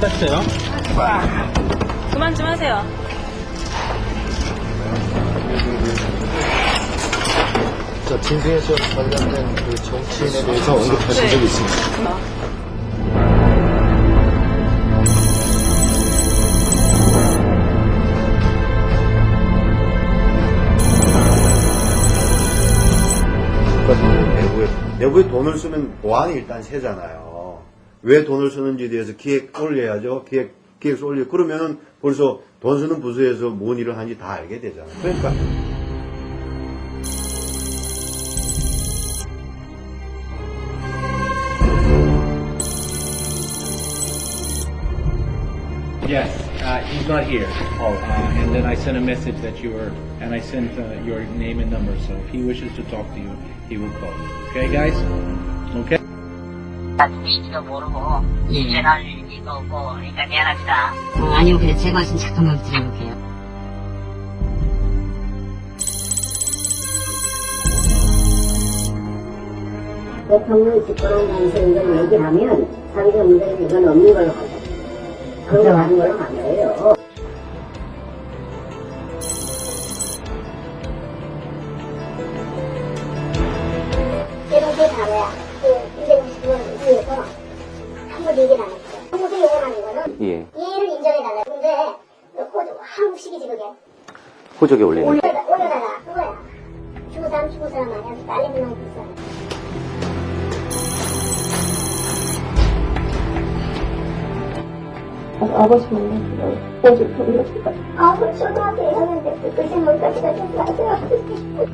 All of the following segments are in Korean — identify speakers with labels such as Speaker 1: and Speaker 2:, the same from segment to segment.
Speaker 1: 다쳤어요.
Speaker 2: 그만 좀 하세요.
Speaker 3: 자, 진승현 씨와 관련된 그 정치인에 대해서 언급하신 적이 있습니다.
Speaker 4: 내부에 돈을 쓰면 보안이 일단 세잖아요. 왜 돈을 쓰는지에 대해서 기획 올려야죠. 기획서 올려. 그러면은 벌써 돈 쓰는 부서에서 뭔 일을 하는지 다 알게 되잖아요. 그러니까.
Speaker 1: Yes, he's not here. And then I sent a message that you were, and I sent your name and number. So if he wishes to talk to you, he will call you. Okay, guys? Okay?
Speaker 5: 누구인지도 모르고 전화할 일도 없고 그러니까 미안합니다.
Speaker 6: 아니요, 그래 제 말씀 잠깐만 드려볼게요.
Speaker 7: 대통령 집권한 당시에 이걸 얘기를 하면 사회적 문제는 이건 없는 걸로 가요. 그런 거 하는 걸로 간 거예요.
Speaker 8: 그게 바로야. 그 250원 위에서 아무도 얘기를 안 했어요. 한국에 요원하는 거는 얘를 인정해달라. 근데 한국식이지 그게.
Speaker 9: 호적에 올리는
Speaker 8: 올려달라 그거야. 죽은 사람 아니야. 딸내미 너무 불쌍해.
Speaker 7: 아버지 만나서 어제 돌려주다.
Speaker 8: 아버지 전화하세요. 하는데 그 생각까지가 좀 나세요.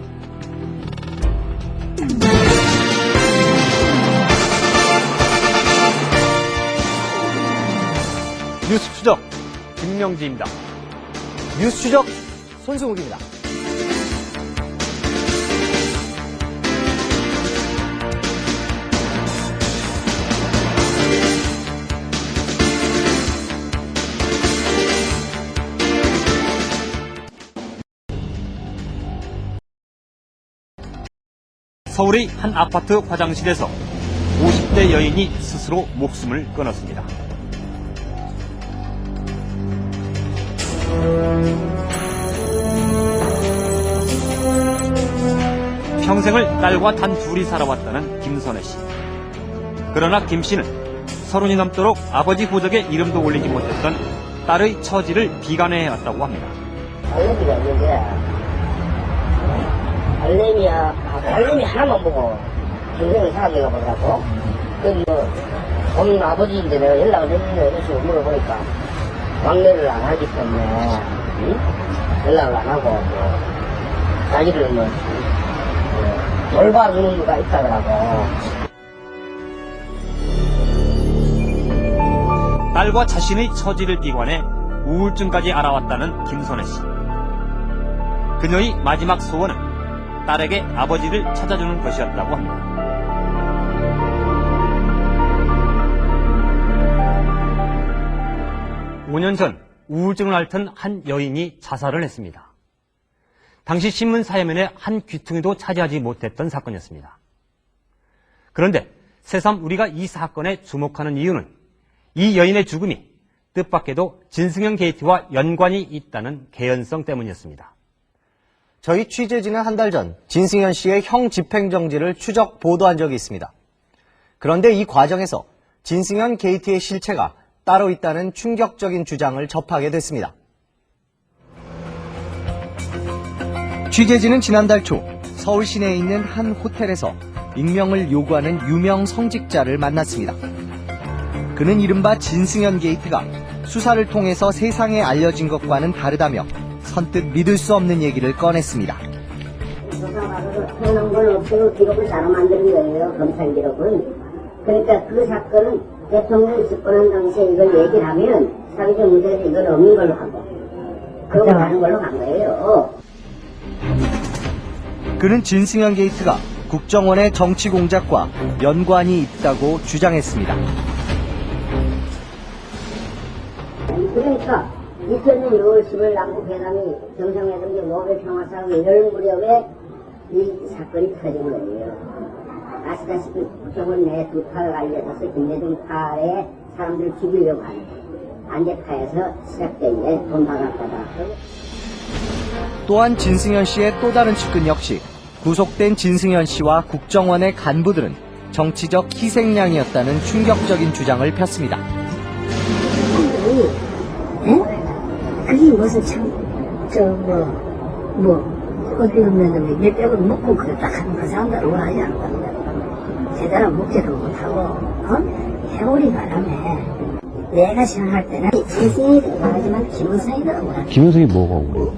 Speaker 10: 뉴스 추적 김명지입니다. 뉴스 추적 손승욱입니다. 서울의 한 아파트 화장실에서 50대 여인이 스스로 목숨을 끊었습니다. 평생을 딸과 단 둘이 살아왔다는 김선혜 씨. 그러나 김 씨는 30이 넘도록 아버지 호적에 이름도 올리지 못했던 딸의 처지를 비관해왔다고 합니다.
Speaker 7: 알레미가 있는데 알레미 하나만 보고 평생을 살아내가 보더라고. 본 아버지인데 내가 연락을 했는데 이런 식으로 물어보니까 왕래를 안 하기 때문에 연락을 안 하고 자기를 돌봐주는 누가 있다더라고.
Speaker 10: 딸과 자신의 처지를 비관해 우울증까지 알아왔다는 김선혜 씨. 그녀의 마지막 소원은 딸에게 아버지를 찾아주는 것이었다고 합니다. 5년 전 우울증을 앓던 한 여인이 자살을 했습니다. 당시 신문 사회면에 한 귀퉁이도 차지하지 못했던 사건이었습니다. 그런데 새삼 우리가 이 사건에 주목하는 이유는 이 여인의 죽음이 뜻밖에도 진승현 게이트와 연관이 있다는 개연성 때문이었습니다.
Speaker 11: 저희 취재진은 한 달 전 진승현 씨의 형 집행정지를 추적 보도한 적이 있습니다. 그런데 이 과정에서 진승현 게이트의 실체가 따로 있다는 충격적인 주장을 접하게 됐습니다. 취재진은 지난달 초 서울 시내에 있는 한 호텔에서 익명을 요구하는 유명 성직자를 만났습니다. 그는 이른바 진승현 게이트가 수사를 통해서 세상에 알려진 것과는 다르다며 선뜻 믿을 수 없는 얘기를 꺼냈습니다.
Speaker 7: 조사받아서 태어난 걸 없애고 기록을 따로 만드는 거예요. 검찰 기록은. 그러니까 그 사건은 대통령이 집권한 당시에 이걸 얘기를 하면 사회적 문제에서 이건 없는 걸로 하고 그러고 가는 걸로 간 거예요.
Speaker 11: 그는 진승현 게이트가 국정원의 정치 공작과 연관이 있다고 주장했습니다.
Speaker 7: 그러니까 2000년 6월 10일 남북회담이 정상회담이 노벨 평화상 이럴 무렵에 이 사건이 터진 거예요. 아시다시피 국정원 내 두 파가 알려져서 김대중 파에 사람들을 죽이려고 하는 거예요. 안개파에서 시작된 게 돈바닥바닥.
Speaker 11: 또한 진승현 씨의 또 다른 측근 역시 구속된 진승현 씨와 국정원의 간부들은 정치적 희생양이었다는 충격적인 주장을 폈습니다.
Speaker 7: 그게 무슨 어디 보면 몇 백을 먹고 그랬다 하는 그 사람들은 원하지 않거든요. 제대로 묵지도 못하고, 세월이 바람에 내가 생각할 때는 진승현이 들어가지만 김은성이 들어가고.
Speaker 9: 김은성이 뭐가 그래요?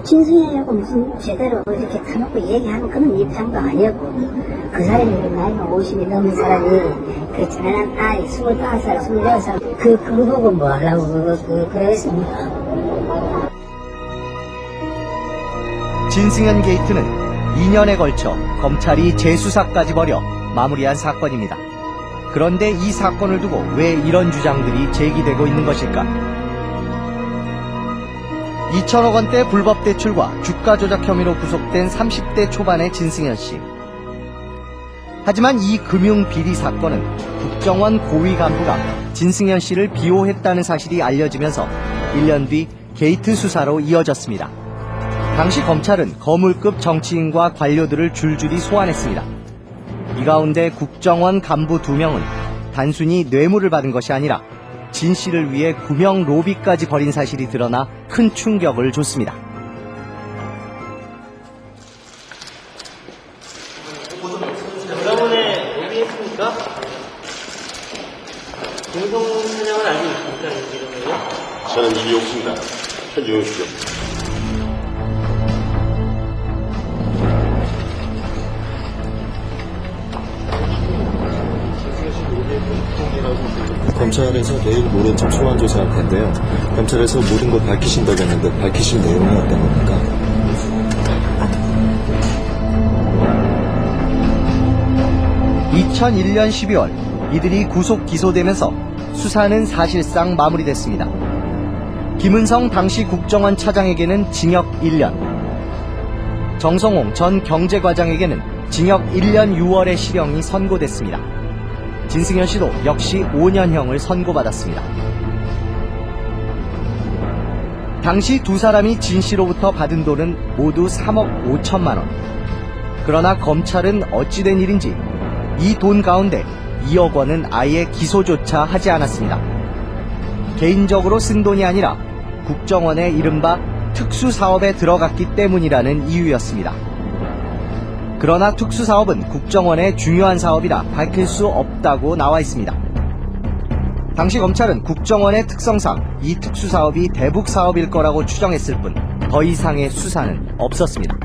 Speaker 7: 진승현이하고 무슨 제대로 이렇게 타놓고 얘기하는 그런 입장도 아니었고, 그 사람이 나이가 50이 넘은 사람이 그 지난한 딸이 25살, 26살 그거 보고 뭐 하려고 그랬습니까?
Speaker 11: 진승현 게이트는 2년에 걸쳐 검찰이 재수사까지 벌여 마무리한 사건입니다. 그런데 이 사건을 두고 왜 이런 주장들이 제기되고 있는 것일까? 2천억 원대 불법 대출과 주가 조작 혐의로 구속된 30대 초반의 진승현 씨. 하지만 이 금융 비리 사건은 국정원 고위 간부가 진승현 씨를 비호했다는 사실이 알려지면서 1년 뒤 게이트 수사로 이어졌습니다. 당시 검찰은 거물급 정치인과 관료들을 줄줄이 소환했습니다. 이 가운데 국정원 간부 2명은 단순히 뇌물을 받은 것이 아니라 진 씨를 위해 구명 로비까지 벌인 사실이 드러나 큰 충격을 줬습니다.
Speaker 12: 여러분의 로비했습니까? 공동 사냥을 알고 있습니까?
Speaker 13: 저는 일이 없습니다. 해주십시오.
Speaker 3: 검찰에서 내일 모레쯤 소환 조사할 텐데요. 검찰에서 모든 걸 밝히신다고 했는데 밝히신 내용이 어떤 겁니까?
Speaker 11: 2001년 12월 이들이 구속 기소되면서 수사는 사실상 마무리됐습니다. 김은성 당시 국정원 차장에게는 징역 1년, 정성홍 전 경제과장에게는 징역 1년 6월의 실형이 선고됐습니다. 진승현 씨도 역시 5년형을 선고받았습니다. 당시 두 사람이 진 씨로부터 받은 돈은 모두 3억 5천만 원. 그러나 검찰은 어찌된 일인지 이 돈 가운데 2억 원은 아예 기소조차 하지 않았습니다. 개인적으로 쓴 돈이 아니라 국정원의 이른바 특수사업에 들어갔기 때문이라는 이유였습니다. 그러나 특수사업은 국정원의 중요한 사업이라 밝힐 수 없다고 나와 있습니다. 당시 검찰은 국정원의 특성상 이 특수사업이 대북사업일 거라고 추정했을 뿐 더 이상의 수사는 없었습니다.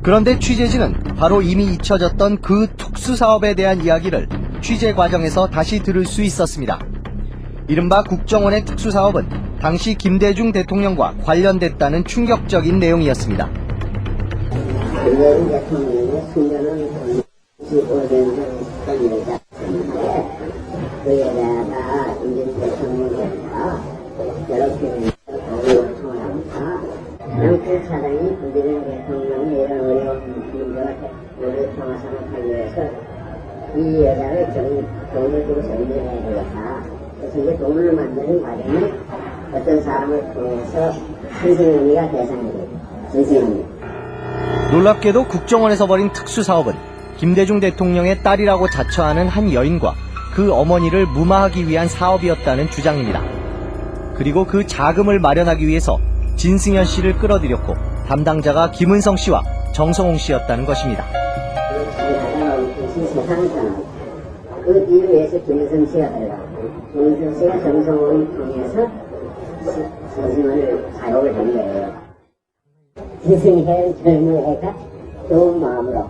Speaker 11: 그런데 취재진은 바로 이미 잊혀졌던 그 특수사업에 대한 이야기를 취재 과정에서 다시 들을 수 있었습니다. 이른바 국정원의 특수사업은 당시 김대중 대통령과 관련됐다는 충격적인 내용이었습니다.
Speaker 7: 김대중 대통령의 순전은 25년 전 여자였는데 그 여자가 김대중 대통령과 저렇게 돈을 통합니다. 양철 차장이 김대중 대통령의 이런 어려운 문제와 통화 생각하기 위해서 이 여자를 돈을 주고 정리해야 되겠다. 그래서 이제 돈을 만드는 과정에 어떤 사람을 통해서 진승현이가 대상이 됩니다. 진승현이.
Speaker 11: 놀랍게도 국정원에서 벌인 특수사업은 김대중 대통령의 딸이라고 자처하는 한 여인과 그 어머니를 무마하기 위한 사업이었다는 주장입니다. 그리고 그 자금을 마련하기 위해서 진승현 씨를 끌어들였고 담당자가 김은성 씨와 정성홍 씨였다는 것입니다.
Speaker 7: 그 일을 위해서 김은성 씨가 들어가고 김은성 씨가 정성홍을 통해서 진승현을 사용을 한 거예요. 진승현 젊은 애가 좋은 마음으로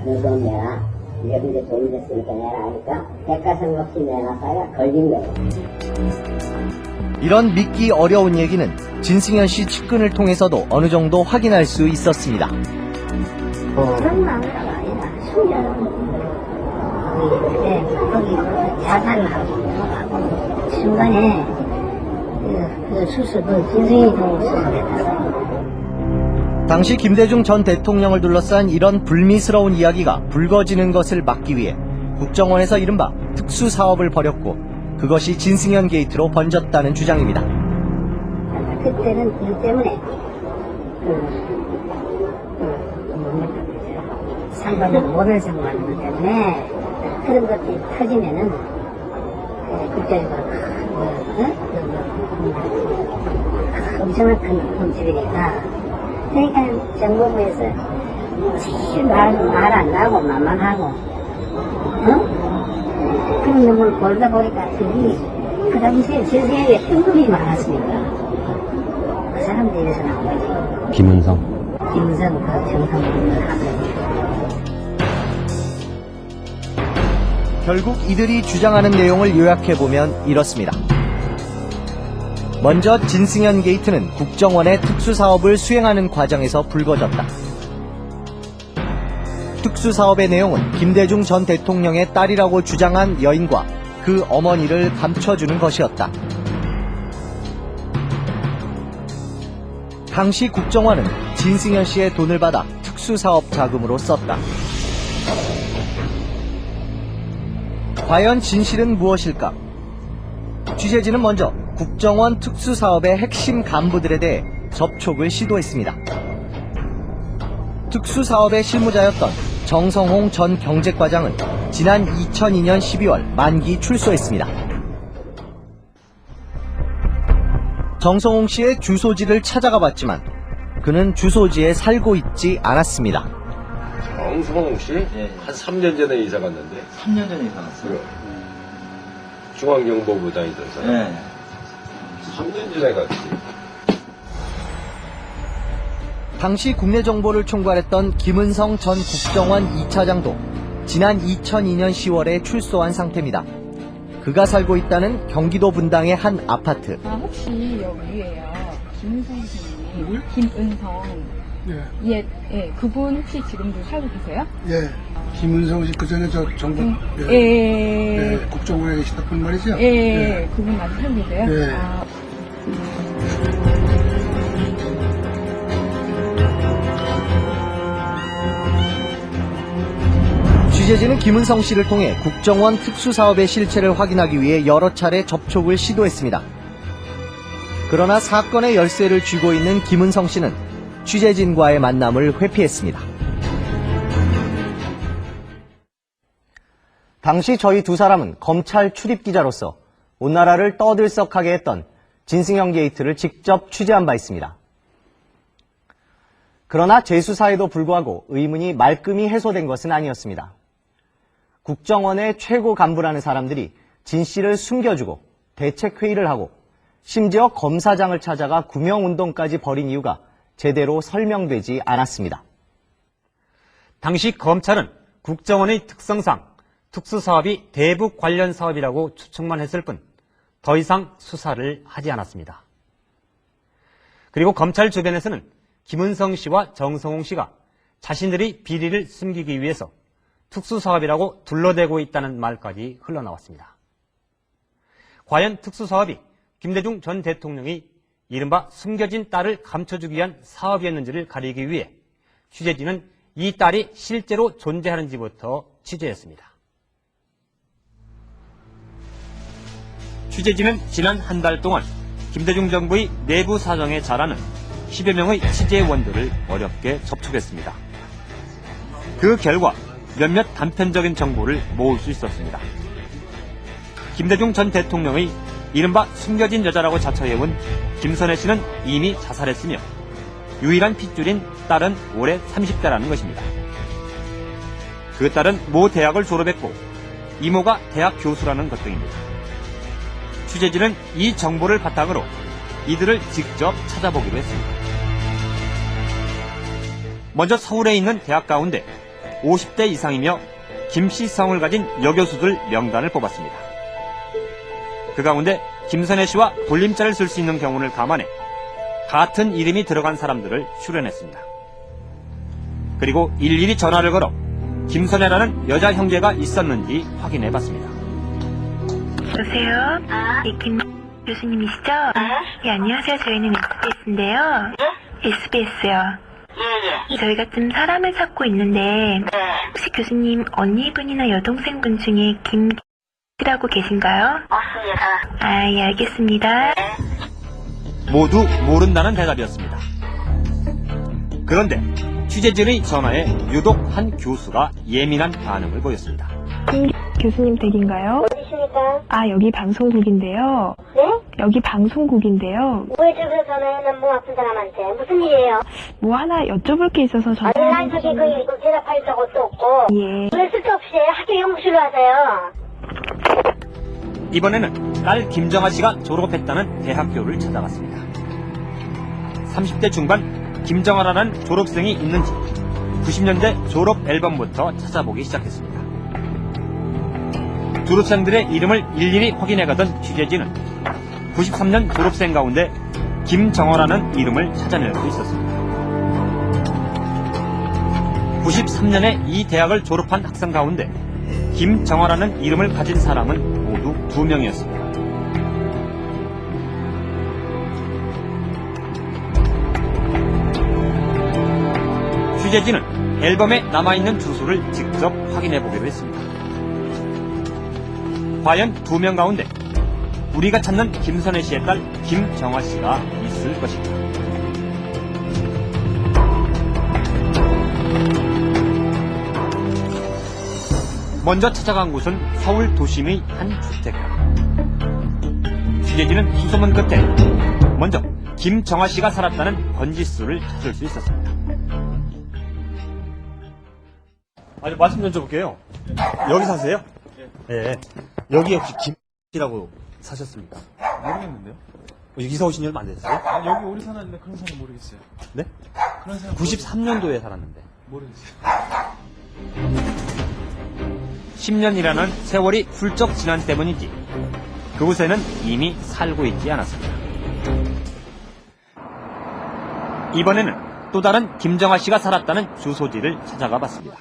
Speaker 7: 너 돈 내라. 이게 이제 돈이 됐으니까 내라 하니까 대가상 없이 내놨다가 걸린 거예요.
Speaker 11: 이런 믿기 어려운 얘기는 진승현 씨 측근을 통해서도 어느 정도 확인할 수 있었습니다.
Speaker 7: 그런 마음으로가 아니라 순전은 거기 자살을 하고 넘어가고 중간에 그 수술, 진승현이 돈 수술했다고.
Speaker 11: 당시 김대중 전 대통령을 둘러싼 이런 불미스러운 이야기가 불거지는 것을 막기 위해 국정원에서 이른바 특수사업을 벌였고 그것이 진승현 게이트로 번졌다는 주장입니다.
Speaker 7: 그때는 일 때문에 상관을 모를 생각하는 것 때문에 그런 것들이 터지면은 그때가 엄청난 큰 흠집이니까 그러니까 정부부에서 제일 말 안 나고 만만하고 그런 놈을 보다 보니까 그 당시에 세상에 현금이 많았으니까 그 사람들이 이래서 나온 거지. 김은성 그 정상분을 하고.
Speaker 11: 결국 이들이 주장하는 내용을 요약해보면 이렇습니다. 먼저 진승현 게이트는 국정원의 특수사업을 수행하는 과정에서 불거졌다. 특수사업의 내용은 김대중 전 대통령의 딸이라고 주장한 여인과 그 어머니를 감춰주는 것이었다. 당시 국정원은 진승현 씨의 돈을 받아 특수사업 자금으로 썼다. 과연 진실은 무엇일까? 취재진은 먼저 국정원 특수사업의 핵심 간부들에 대해 접촉을 시도했습니다. 특수사업의 실무자였던 정성홍 전 경제과장은 지난 2002년 12월 만기 출소했습니다. 정성홍 씨의 주소지를 찾아가 봤지만 그는 주소지에 살고 있지 않았습니다.
Speaker 13: 정성홍 씨? 한 3년 전에 이사 갔는데.
Speaker 9: 3년 전에 이사 갔어요?
Speaker 13: 중앙정보부 다니던 사람.
Speaker 9: 네.
Speaker 13: 3년 전에 갔지.
Speaker 11: 당시 국내정보를 총괄했던 김은성 전 국정원 2차장도 지난 2002년 10월에 출소한 상태입니다. 그가 살고 있다는 경기도 분당의 한 아파트.
Speaker 14: 혹시 여기에요. 김은성 선생님, 김은성. 예. 예, 그분 혹시 지금도 살고 계세요?
Speaker 15: 예. 김은성 씨, 그 전에 저 정부, 국정원에 계시던 분 말이죠?
Speaker 14: 예. 그분 아직 살고 계세요?
Speaker 15: 예.
Speaker 11: 취재진은 김은성 씨를 통해 국정원 특수사업의 실체를 확인하기 위해 여러 차례 접촉을 시도했습니다. 그러나 사건의 열쇠를 쥐고 있는 김은성 씨는 취재진과의 만남을 회피했습니다. 당시 저희 두 사람은 검찰 출입기자로서 온 나라를 떠들썩하게 했던 진승현 게이트를 직접 취재한 바 있습니다. 그러나 재수사에도 불구하고 의문이 말끔히 해소된 것은 아니었습니다. 국정원의 최고 간부라는 사람들이 진 씨를 숨겨주고 대책회의를 하고 심지어 검사장을 찾아가 구명운동까지 벌인 이유가 제대로 설명되지 않았습니다. 당시 검찰은 국정원의 특성상 특수사업이 대북 관련 사업이라고 추측만 했을 뿐 더 이상 수사를 하지 않았습니다. 그리고 검찰 주변에서는 김은성 씨와 정성홍 씨가 자신들이 비리를 숨기기 위해서 특수사업이라고 둘러대고 있다는 말까지 흘러나왔습니다. 과연 특수사업이 김대중 전 대통령이 이른바 숨겨진 딸을 감춰주기 위한 사업이었는지를 가리기 위해 취재진은 이 딸이 실제로 존재하는지부터 취재했습니다. 취재진은 지난 한 달 동안 김대중 정부의 내부 사정에 잘 아는 10여 명의 취재원들을 어렵게 접촉했습니다. 그 결과 몇몇 단편적인 정보를 모을 수 있었습니다. 김대중 전 대통령의 이른바 숨겨진 여자라고 자처해온 김선혜 씨는 이미 자살했으며 유일한 핏줄인 딸은 올해 30대라는 것입니다. 그 딸은 모 대학을 졸업했고 이모가 대학 교수라는 것 등입니다. 취재진은 이 정보를 바탕으로 이들을 직접 찾아보기로 했습니다. 먼저 서울에 있는 대학 가운데 50대 이상이며 김씨 성을 가진 여교수들 명단을 뽑았습니다. 그 가운데 김선혜 씨와 돌림자를 쓸 수 있는 경우를 감안해 같은 이름이 들어간 사람들을 추려냈습니다. 그리고 일일이 전화를 걸어 김선혜라는 여자 형제가 있었는지 확인해봤습니다.
Speaker 16: 여보세요? 네, 김 교수님이시죠? 네, 안녕하세요. 저희는 SBS인데요. SBS요. 저희가 좀 사람을 찾고 있는데 혹시 교수님 언니분이나 여동생분 중에 김 하고 계신가요?
Speaker 5: 맞습니다.
Speaker 16: 아, 예, 알겠습니다.
Speaker 10: 모두 모른다는 대답이었습니다. 그런데 취재진의 전화에 유독 한 교수가 예민한 반응을 보였습니다.
Speaker 16: 교수님 댁인가요?
Speaker 8: 어디십니까?
Speaker 16: 아, 여기 방송국인데요.
Speaker 8: 네?
Speaker 16: 여기 방송국인데요.
Speaker 8: 왜 저기서 전화해? 몸 아픈 사람한테. 무슨 일이에요?
Speaker 16: 뭐 하나 여쭤볼 게 있어서 전화.
Speaker 8: 아니, 난 저기 그 대답할 것도 없고.
Speaker 16: 예.
Speaker 8: 왜 쓸데없이 학교 연구실로 하세요?
Speaker 10: 이번에는 딸 김정아 씨가 졸업했다는 대학교를 찾아갔습니다. 30대 중반 김정아라는 졸업생이 있는지 90년대 졸업 앨범부터 찾아보기 시작했습니다. 졸업생들의 이름을 일일이 확인해가던 취재진은 93년 졸업생 가운데 김정아라는 이름을 찾아낼 수 있었습니다. 93년에 이 대학을 졸업한 학생 가운데 김정아라는 이름을 가진 사람은 모두 2명이었습니다. 취재진은 앨범에 남아있는 주소를 직접 확인해보기로 했습니다. 과연 2명 가운데 우리가 찾는 김선혜 씨의 딸 김정아 씨가 있을 것인가? 먼저 찾아간 곳은 서울 도심의 한 주택가. 취재진은 수소문 끝에 먼저 김정아 씨가 살았다는 번지수를 찾을 수 있었습니다. 아니, 말씀 좀 여쭤볼게요. 여기 사세요? 네. 여기 혹시 김 씨라고 사셨습니까?
Speaker 9: 모르겠는데요?
Speaker 10: 이사 오신 지 얼마 안 됐어요?
Speaker 9: 아, 여기 오래 살았는데 그런 사람 모르겠어요.
Speaker 10: 네?
Speaker 9: 그런 사람
Speaker 10: 93년도에 살았는데.
Speaker 9: 모르겠어요.
Speaker 10: 10년이라는 세월이 훌쩍 지난 때문인지 그곳에는 이미 살고 있지 않았습니다. 이번에는 또 다른 김정아 씨가 살았다는 주소지를 찾아가 봤습니다.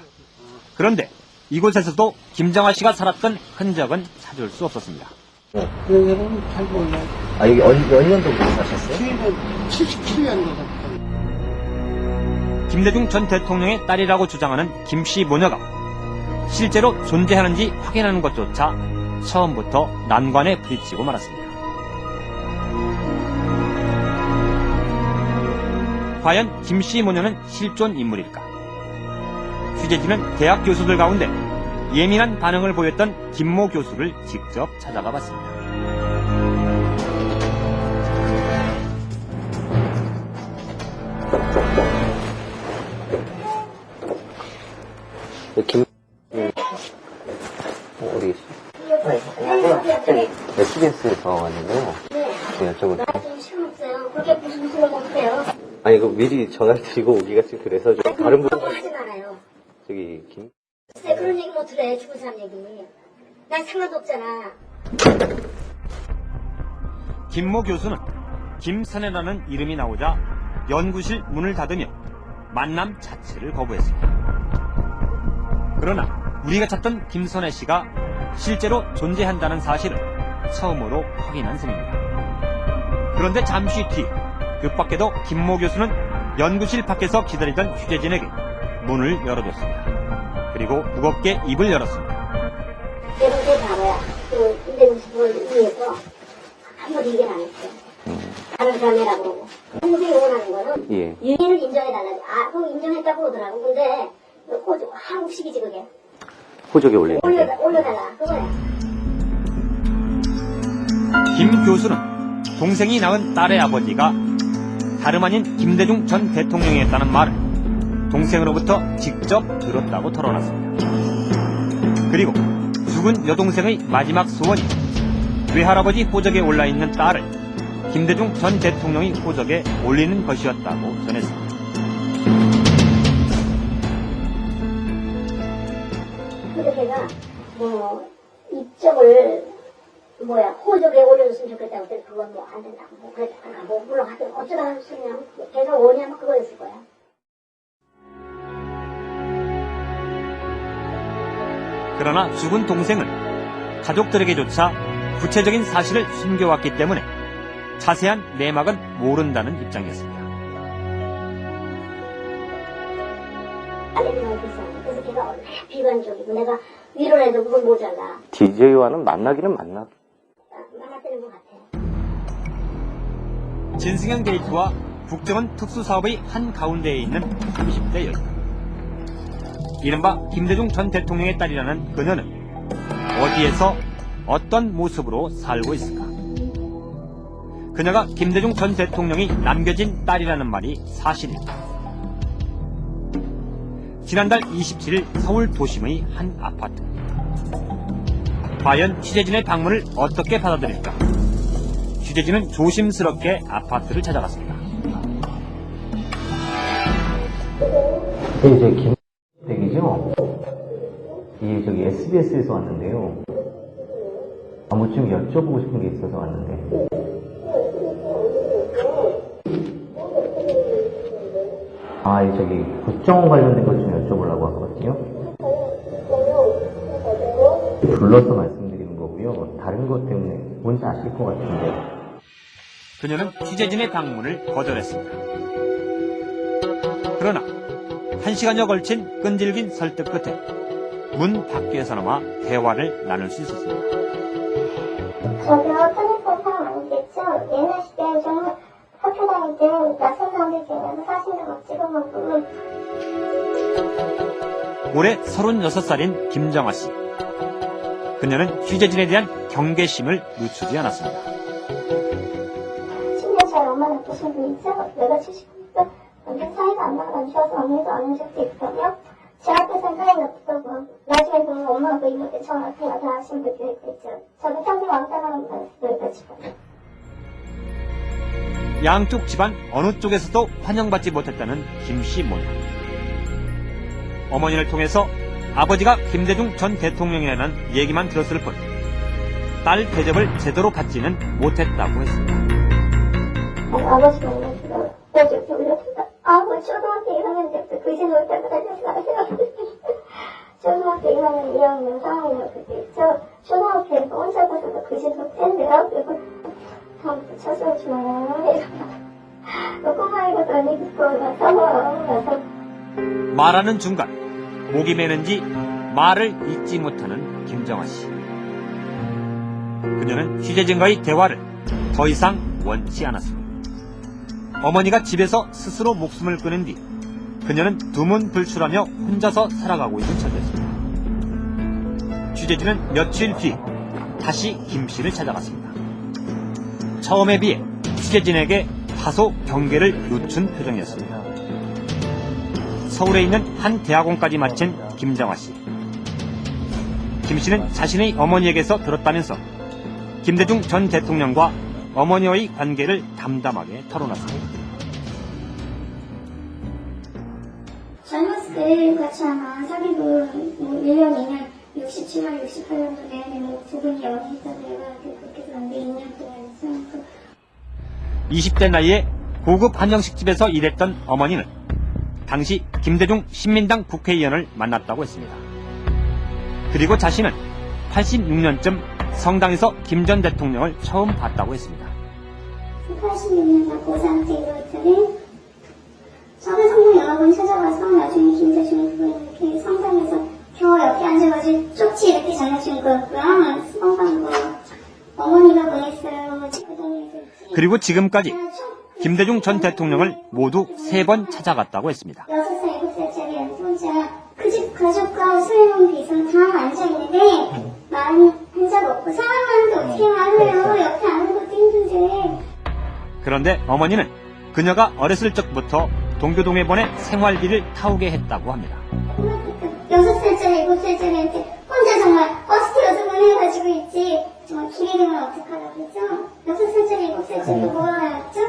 Speaker 10: 그런데 이곳에서도 김정아 씨가 살았던 흔적은 찾을 수 없었습니다.
Speaker 15: 여기는 잘 몰라요.
Speaker 11: 아, 여기 몇 년도부터 사셨어요?
Speaker 15: 77년도.
Speaker 10: 김대중 전 대통령의 딸이라고 주장하는 김씨 모녀가 실제로 존재하는지 확인하는 것조차 처음부터 난관에 부딪히고 말았습니다. 과연 김씨 모녀는 실존 인물일까? 취재진은 대학 교수들 가운데 예민한 반응을 보였던 김모 교수를 직접 찾아가 봤습니다.
Speaker 17: 김 어디 계시? SBS에서 왔는데요.
Speaker 8: 네.
Speaker 17: 여쭤볼게요.
Speaker 8: 나 지금 시간 없어요. 그렇게 무슨 소리 못해요.
Speaker 17: 아니 그 미리 전화를 드리고 오기가 지금 그래서 좀 다른 분
Speaker 8: 하진 않아요.
Speaker 17: 저기 김
Speaker 8: 글쎄 그런 얘기 못해. 죽은 사람 얘기. 난 상관도 없잖아.
Speaker 10: 김모 교수는 김선혜라는 이름이 나오자 연구실 문을 닫으며 만남 자체를 거부했습니다. 그러나 우리가 찾던 김선혜 씨가 실제로 존재한다는 사실을 처음으로 확인한 셈입니다. 그런데 잠시 뒤 뜻밖에도 김모 교수는 연구실 밖에서 기다리던 취재진에게 문을 열어줬습니다. 그리고 무겁게 입을 열었습니다.
Speaker 8: 내가 그 바보야. 그 인대공식을 위해서 한번 얘기를 안 했어. 다른 사람이라고 그러고. 동생이 원하는 거는
Speaker 17: 예.
Speaker 8: 유인을 인정해달라. 아, 그럼 인정했다고 그러더라고. 근데 한국식이지 그게.
Speaker 17: 호적에 올려요.
Speaker 8: 올려달라. 그거야.
Speaker 10: 김 교수는 동생이 낳은 딸의 아버지가 다름 아닌 김대중 전 대통령이었다는 말을 동생으로부터 직접 들었다고 털어놨습니다. 그리고 죽은 여동생의 마지막 소원이 외할아버지 호적에 올라있는 딸을 김대중 전 대통령이 호적에 올리는 것이었다고 전했습니다.
Speaker 8: 근데 걔가 입적을 호적에 올려줬으면 좋겠다고 했더니 그건 안 된다고 그랬다가 물론 하여튼 어쩌다 했으면 걔가 원하면 그거였을 거야.
Speaker 10: 그러나 죽은 동생은 가족들에게조차 구체적인 사실을 숨겨왔기 때문에 자세한 내막은 모른다는 입장이었습니다.
Speaker 8: 알레르기가 있었어. 그래서 걔가 비관적이고 내가 위로를 해도 그건 모자라.
Speaker 17: DJ와는 만나기는 만나.
Speaker 8: 만났다는 것 같아요.
Speaker 10: 진승현 게이트와 국정원 특수사업의 한가운데에 있는 30대 여인. 이른바 김대중 전 대통령의 딸이라는 그녀는 어디에서 어떤 모습으로 살고 있을까? 그녀가 김대중 전 대통령이 남겨진 딸이라는 말이 사실입니다. 지난달 27일 서울 도심의 한 아파트. 과연 취재진의 방문을 어떻게 받아들일까? 취재진은 조심스럽게 아파트를 찾아갔습니다.
Speaker 17: 네, 저기 김대기죠? 예, 저기 SBS에서 왔는데요. 뭐 좀 여쭤보고 싶은 게 있어서 왔는데. 저기 국정원 관련된 것 좀 여쭤보려고 하거든요. 불러서 말씀드리는 거고요. 다른 것 때문에 뭔지 아실 것 같은데.
Speaker 10: 그녀는 취재진의 방문을 거절했습니다. 그러나 1시간여 걸친 끈질긴 설득 끝에 문 밖에서나마 대화를 나눌 수 있었습니다.
Speaker 8: 저기요, tele폰 사람 아니겠죠? 옛날 시대에 저는 학교 다닐 때 낯선 사람들 중에서 사진을 막 찍어놓고.
Speaker 10: 올해 36살인 김정아 씨. 그녀는 취재진에 대한 경계심을 늦추지 않았습니다.
Speaker 8: 10년 전에 엄마는 보신 분 있죠? 내가 70대 남편 사이가 안 좋아서 언니도 아는 적도 있거든요. 제 앞에서는 사이가 없다고. 나중에 보면 엄마가 그 이모때 저한테 다 아신 분들이 있죠. 저도 평생 왕따라는 말을 지금.
Speaker 10: 양쪽 집안 어느 쪽에서도 환영받지 못했다는 김씨 모녀. 어머니를 통해서 아버지가 김대중 전 대통령이라는 얘기만 들었을 뿐 딸 대접을 제대로 받지는 못했다고 했습니다.
Speaker 8: 아버지 만났어요. 나중에 이렇게 초등학교 1학년 때부터 그지 놀 때까지 살았어요. 초등학교 1학년 2학년 3학년 그때 있죠. 초등학교에서 혼자 가서도 그지 놀 때인데요. 그리고 다음부터 쳐주지 마요. 꼬마이고도 아니고 나서
Speaker 10: 말하는 중간 목이 메는지 말을 잇지 못하는 김정아 씨. 그녀는 취재진과의 대화를 더 이상 원치 않았습니다. 어머니가 집에서 스스로 목숨을 끊은 뒤 그녀는 두문불출하며 혼자서 살아가고 있는 처지였습니다. 취재진은 며칠 뒤 다시 김 씨를 찾아갔습니다. 처음에 비해 취재진에게 다소 경계를 늦춘 표정이었습니다. 서울에 있는 한 대학원까지 마친 김정아 씨. 김 씨는 자신의 어머니에게서 들었다면서 김대중 전 대통령과 어머니와의 관계를 담담하게 털어놨습니다.
Speaker 8: 젊었을 때 같이 아마 사귀고 1년, 2년, 67년, 68년도 내내 두 분이 연애했다고 그렇게 들었는데 2년 동안
Speaker 10: 20대 나이에 고급 한정식집에서 일했던 어머니는 당시 김대중 신민당 국회의원을 만났다고 했습니다. 그리고 자신은 86년쯤 성당에서 김 전 대통령을 처음 봤다고 했습니다.
Speaker 8: 86년 고3 때 이후부터는 저는 성당 여러 번 찾아가서 나중에 김대중이 이렇게 성당에서 겨 옆에 앉아가지고 쪽지 이렇게 전해준 거였고요. 수건간 거 어머니가 보냈어요.
Speaker 10: 그리고 지금까지 김대중 전 대통령을 모두 3번 찾아갔다고 했습니다.
Speaker 8: 6살, 7살짜리 혼자 그 집 가족과 수행원 비서 다 앉아있는데 말은 한 적 없고 사람만도 어떻게 말해요. 옆에 아는 것도 힘든데.
Speaker 10: 그런데 어머니는 그녀가 어렸을 적부터 동교동에 보내 생활비를 타오게 했다고 합니다.
Speaker 8: 6살짜리, 7살짜리한테 혼자 정말 버스 태워서 보내가지고 있지. 정말 길에 되면 어떡하라고 그랬죠? 6살짜리, 7살짜리 뭐가 알았죠?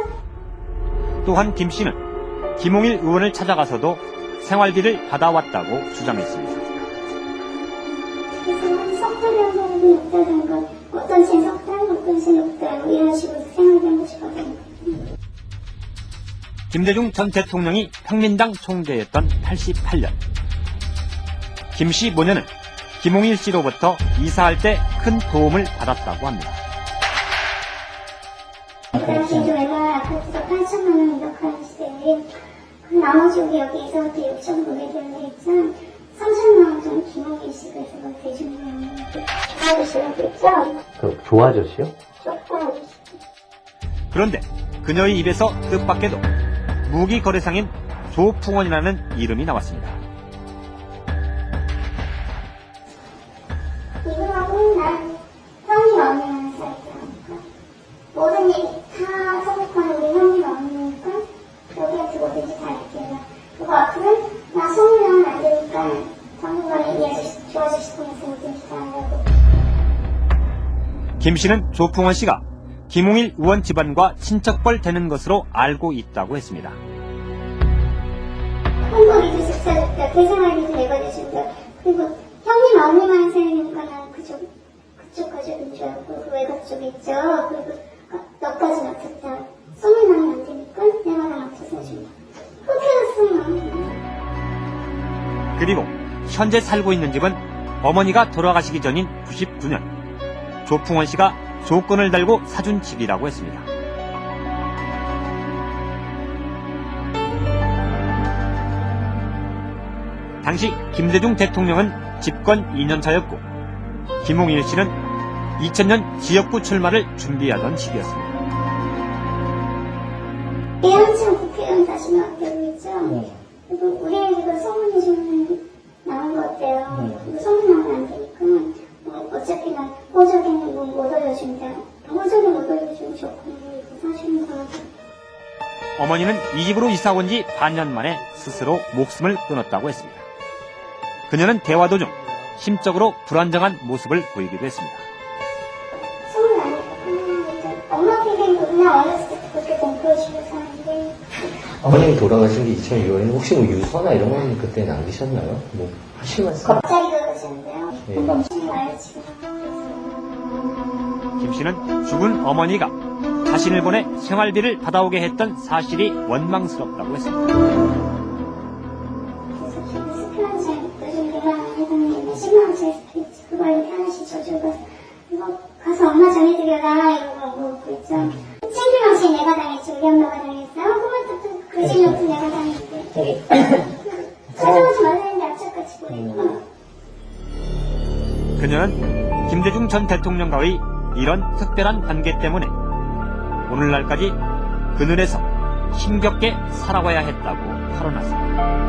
Speaker 10: 또한 김 씨는 김홍일 의원을 찾아가서도 생활비를 받아왔다고 주장했습니다.
Speaker 8: 그래서 석달이라는 사람이 없다는 건 어떤 신 석달, 어떤 신 없다 이런 식으로 생활비 한 번씩 받아요.
Speaker 10: 김대중 전 대통령이 평민당 총재였던 88년. 김 씨 모녀는 김홍일 씨로부터 이사할 때 큰 도움을 받았다고 합니다.
Speaker 8: 그 당시 저희가 아파트에서 8천만 원 이렇게 시대에 나머지 우리 여기에서 6,900원 있죠. 3,000원 설명은 좀 김홍일 씨가 해서 대중적인 아저씨라고 했죠?
Speaker 17: 조 아저씨요?
Speaker 8: 조금 아저씨.
Speaker 10: 그런데 그녀의 입에서 뜻밖에도 무기 거래상인 조풍원이라는 이름이 나왔습니다.
Speaker 8: 이거하고 난 형님 언니만 살자니까 모든 일이 다 성립하는 우리 형님 언니니까 여기에 두고든지 다 할게요. 그거 앞으로는 나 소문나면 안 되니까 당분간에 이 아저씨 좋아지실 거면서 뭐든지 다 하려고.
Speaker 10: 김 씨는 조풍원 씨가 김홍일 의원 집안과 친척벌 되는 것으로 알고 있다고 했습니다.
Speaker 8: 한국이 주식사줬다, 대생활비도 내가내준다. 그리고 형님 언니만 살니까 난 그쪽 가족인 줄 알고 그 외가 쪽에 있죠. 그리고 너까지 맡았다. 소문나면 안 되니까 내가 다 맡아서 해준다. 그렇게 했으면.
Speaker 10: 그리고 현재 살고 있는 집은 어머니가 돌아가시기 전인 99년 조풍원 씨가 조건을 달고 사준 집이라고 했습니다. 당시 김대중 대통령은 집권 2년 차였고 김홍일 씨는 2000년 지역구 출마를 준비하던 시기였습니다.
Speaker 8: 예언층 국회의원 다시 나왔다고 했죠? 그리고 우리 지금 소문이 좀 나온 것 같아요. 그리고 소문 나면 안 되니까 어차피 난 호적에는 못 올려준다. 호적에 못 올려주면 좋고 사실은 더.
Speaker 10: 어머니는 이 집으로 이사 온 지 반년 만에 스스로 목숨을 끊었다고 했습니다. 그녀는 대화 도중 심적으로 불안정한 모습을 보이기도 했습니다.
Speaker 8: 소문 안 했고 엄마 평생도 그냥 어렸을 때 그렇게 공부해주고 사는데
Speaker 17: 어머님이 돌아가신 게 2006년에 혹시 뭐 유서나 이런 건 그때 남기셨나요? 뭐 하실 말씀?
Speaker 8: 갑자기 그러시는데요. 엄청 많이 지금.
Speaker 10: 김 씨는 죽은 어머니가 자신을 보내 생활비를 받아오게 했던 사실이 원망스럽다고 했습니다.
Speaker 8: 그걸 이렇게 하나씩 줘주고 가서 엄마 전해드려라 이러고 물고 있죠. 챙김없이 내가 당했지 우리 엄마가 당했어. 그것도 그질력도 내가 당했지. 가져오지 말라는데 악착같이 보이고.
Speaker 10: 그녀는 김대중 전 대통령과의 이런 특별한 관계 때문에 오늘날까지 그늘에서 힘겹게 살아와야 했다고 털어놨습니다.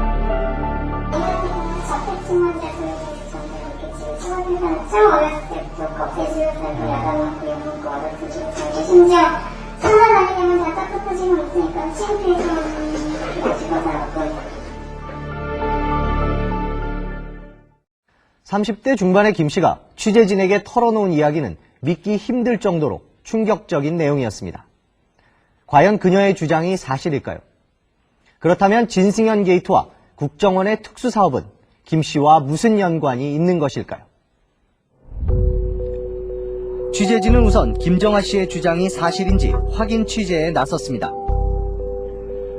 Speaker 8: 참 어렸을 때부터 껍데기를 살고 야단맞고 이런 거 어렸을 때 심지어 찾아다니면 다 닦아지는 없으니까 창피해서 집어 살았고
Speaker 11: 30대 중반의 김 씨가 취재진에게 털어놓은 이야기는 믿기 힘들 정도로 충격적인 내용이었습니다. 과연 그녀의 주장이 사실일까요? 그렇다면 진승현 게이트와 국정원의 특수사업은 김 씨와 무슨 연관이 있는 것일까요? 취재진은 우선 김정아 씨의 주장이 사실인지 확인 취재에 나섰습니다.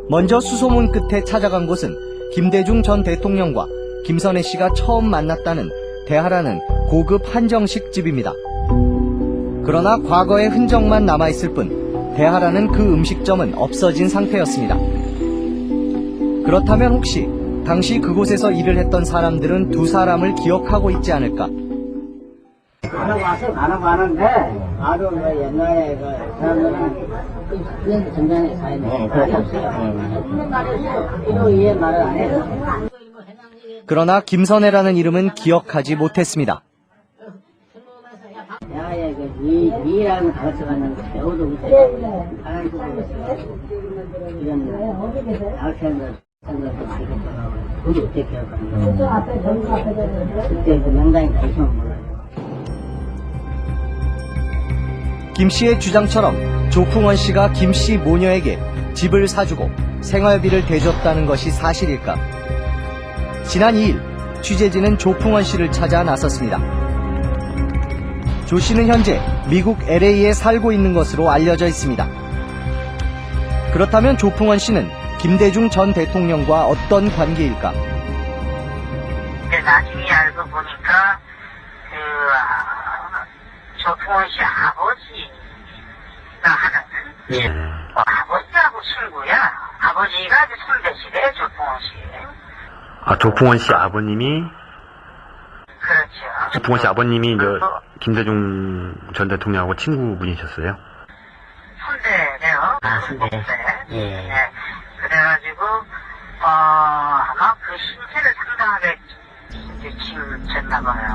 Speaker 11: 먼저 수소문 끝에 찾아간 곳은 김대중 전 대통령과 김선혜 씨가 처음 만났다는 대하라는 고급 한정식 집입니다. 그러나 과거의 흔적만 남아있을 뿐 대하라는 그 음식점은 없어진 상태였습니다. 그렇다면 혹시 당시 그곳에서 일을 했던 사람들은 두 사람을 기억하고 있지 않을까?
Speaker 18: 가는 가는데 아주 옛날에 그 사람들은 그 전전에 사회는 말이 없어요. 그런 말이 없어요. 이거 이해 말을 안 해요.
Speaker 11: 그러나 김선혜라는 이름은 기억하지 못했습니다.
Speaker 18: 야야 그 이라는 가르쳐 갔는데 배우도 못해. 아이고 이런 학생들 그것도 어떻게 기억하는 거야. 그때 그 명단이 다 있으면 몰라요.
Speaker 11: 김 씨의 주장처럼 조풍원 씨가 김 씨 모녀에게 집을 사주고 생활비를 대줬다는 것이 사실일까? 지난 2일 취재진은 조풍원 씨를 찾아 나섰습니다. 조 씨는 현재 미국 LA에 살고 있는 것으로 알려져 있습니다. 그렇다면 조풍원 씨는 김대중 전 대통령과 어떤 관계일까?
Speaker 5: 나중에 알고 보니까 조풍원 씨 아버지가 하는 아버지하고 친구야. 아버지가 선배시래 조풍원 씨.
Speaker 17: 아, 조풍원 씨 아버님이
Speaker 19: 조풍원 씨 아버님이 이제 김대중 전 대통령하고 친구분이셨어요?
Speaker 5: 손대네요.
Speaker 18: 손대. 예.
Speaker 5: 네. 그래가지고, 아마 그 신세를 상당하게 이제 지으셨나봐요.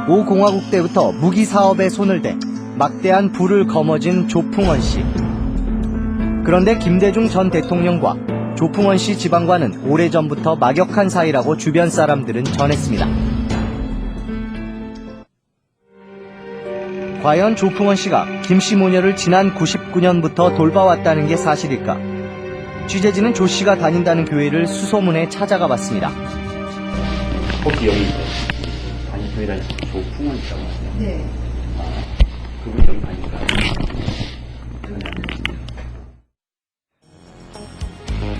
Speaker 11: 5공화국 때부터 무기 사업에 손을 대 막대한 부를 거머쥔 조풍원 씨. 그런데 김대중 전 대통령과 조풍원 씨 집안과는 오래전부터 막역한 사이라고 주변 사람들은 전했습니다. 과연 조풍원 씨가 김씨 모녀를 지난 99년부터 돌봐왔다는 게 사실일까? 취재진은 조 씨가 다닌다는 교회를 수소문해 찾아가 봤습니다.
Speaker 1: 혹시 여기 다닌 교회 다니는 조풍원 씨라고 하세요?
Speaker 14: 네.
Speaker 1: 그분이 여기 다니니까.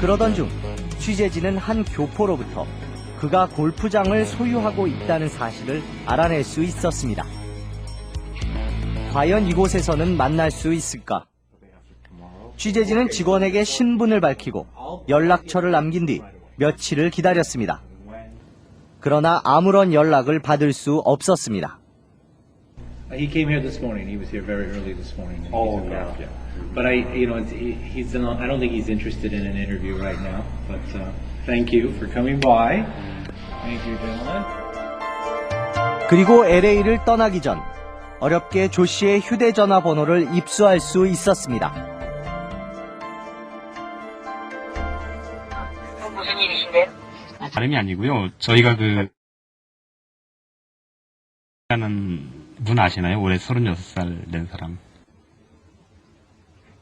Speaker 11: 그러던 중 취재진은 한 교포로부터 그가 골프장을 소유하고 있다는 사실을 알아낼 수 있었습니다. 과연 이곳에서는 만날 수 있을까? 취재진은 직원에게 신분을 밝히고 연락처를 남긴 뒤 며칠을 기다렸습니다. 그러나 아무런 연락을 받을 수 없었습니다.
Speaker 1: He came here this morning. He was here very early this morning.
Speaker 13: Oh,
Speaker 1: yeah. But I don't think he's interested in an interview right now. But thank you for coming by. Thank you, gentlemen.
Speaker 11: 그리고 LA를 떠나기 전 어렵게 조 씨의 휴대전화 번호를 입수할 수 있었습니다.
Speaker 5: 무슨 일이신데요?
Speaker 20: 다름이 아니고요. 저희가 라는 분 아시나요? 올해 36살 된 사람.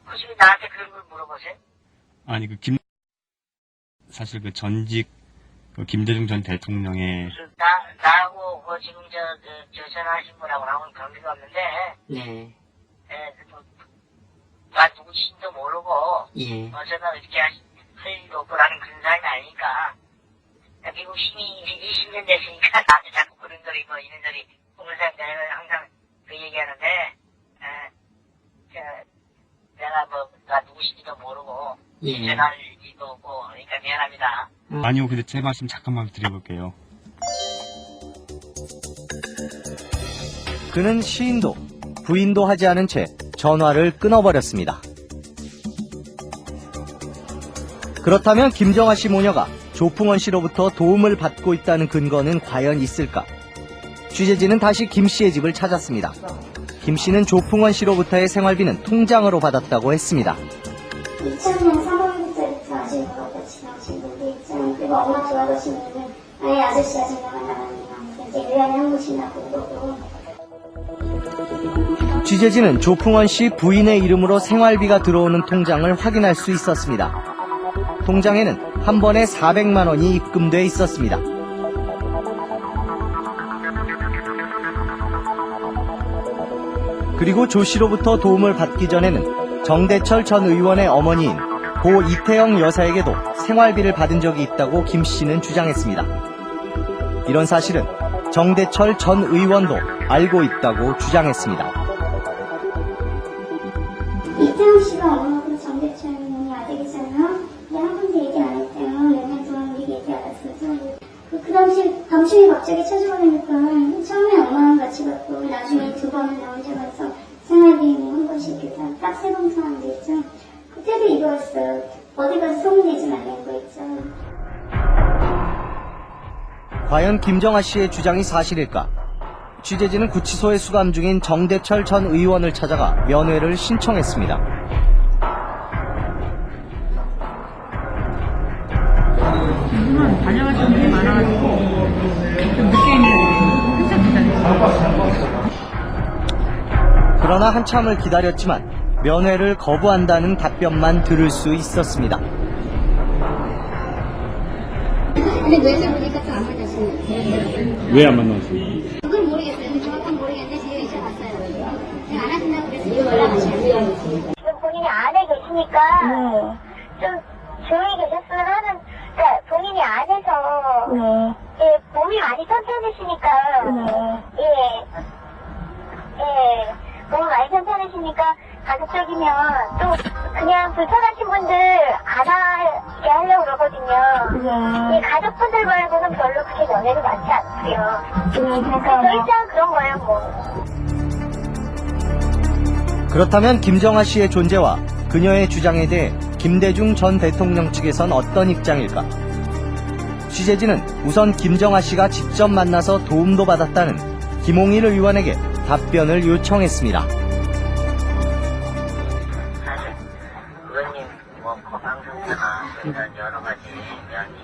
Speaker 5: 굳이 나한테 그런 걸 물어보세요?
Speaker 20: 아니 사실 전직 김대중 전 대통령의
Speaker 5: 나하고 지금 저 전화하신 분하고 나하고는 관계가 없는데
Speaker 18: 네.
Speaker 5: 나 누구신지도 모르고
Speaker 18: 예.
Speaker 5: 전화 이렇게 할 일도 없고 나는 그런 사람이 아니니까 미국 시민이 20년 됐으니까 나한테 자꾸 그런 소리 이런저리 공무상 내가 항상 그 얘기하는데 내가 나 누구신지도 모르고
Speaker 18: 예.
Speaker 5: 전화할 일도 없고 그러니까 미안합니다.
Speaker 20: 아니요. 근데 제 말씀 잠깐만 드려볼게요.
Speaker 11: 그는 시인도 부인도 하지 않은 채 전화를 끊어버렸습니다. 그렇다면 김정아 씨 모녀가 조풍원 씨로부터 도움을 받고 있다는 근거는 과연 있을까? 취재진은 다시 김 씨의 집을 찾았습니다. 김 씨는 조풍원 씨로부터의 생활비는 통장으로 받았다고 했습니다.
Speaker 8: 2000년 3월부터 아시는 것 같아요. 지나오신 분들 있잖아요. 그리고 엄마 돌아가신 분은 아예 아저씨가 생각을 나가니까 이제 의안에 한국이나고 그러고.
Speaker 11: 취재진은 조풍원 씨 부인의 이름으로 생활비가 들어오는 통장을 확인할 수 있었습니다. 통장에는 한 번에 400만 원이 입금돼 있었습니다. 그리고 조 씨로부터 도움을 받기 전에는 정대철 전 의원의 어머니인 고 이태영 여사에게도 생활비를 받은 적이 있다고 김 씨는 주장했습니다. 이런 사실은 정대철 전 의원도 알고 있다고 주장했습니다.
Speaker 8: 이태영 씨가 어머니도 정대철 의원이 아들이잖아요. 근데 한 번도 얘기 안 했대요. 몇 년 동안 얘기 안 했어서. 그 당시 밤중에 갑자기 찾아오니까 처음에 엄마랑 같이 갔고 나중에 두 번은 나 혼자 가서 생활비 한 번씩 이렇게 딱 세 번 사는 게 있죠. 그때도 이거였어요. 어디 가서 소문내지 말라는 거 있죠.
Speaker 11: 과연 김정아 씨의 주장이 사실일까? 취재진은 구치소에 수감 중인 정대철 전 의원을 찾아가 면회를 신청했습니다.
Speaker 14: 요즘은 다녀가시는 분이 많아가지고 좀 늦게 있는 한참 기다렸어요.
Speaker 11: 그러나 한참을 기다렸지만 면회를 거부한다는 답변만 들을 수 있었습니다.
Speaker 8: 근데 면접 보니까 또 안 맞았어요.
Speaker 20: 왜 안 만나세요?
Speaker 8: 그건 모르겠어요. 정확한 모르겠는데 제가 이제 봤어요. 제가 안 하신다고 그래서 이거 연락하시는데
Speaker 5: 지금 본인이 안에 계시니까 좀 조용히 계셨으면 하는. 본인이 안에서 몸이 많이 편찮으시니까 몸이 많이 편찮으시니까
Speaker 8: 가급적이면 또 그냥 불편하신 분들 안 하게 하려고 그러거든요. 이 가족분들 말고는 별로 그렇게 연애가 많지 않고요. 그래서 일단 그런 거예요, 뭐.
Speaker 11: 그렇다면 김정아 씨의 존재와 그녀의 주장에 대해 김대중 전 대통령 측에선 어떤 입장일까? 취재진은 우선 김정아 씨가 직접 만나서 도움도 받았다는 김홍일 의원에게 답변을 요청했습니다.
Speaker 5: 사실 의원님 뭐 방송사나 이런 여러 가지 면이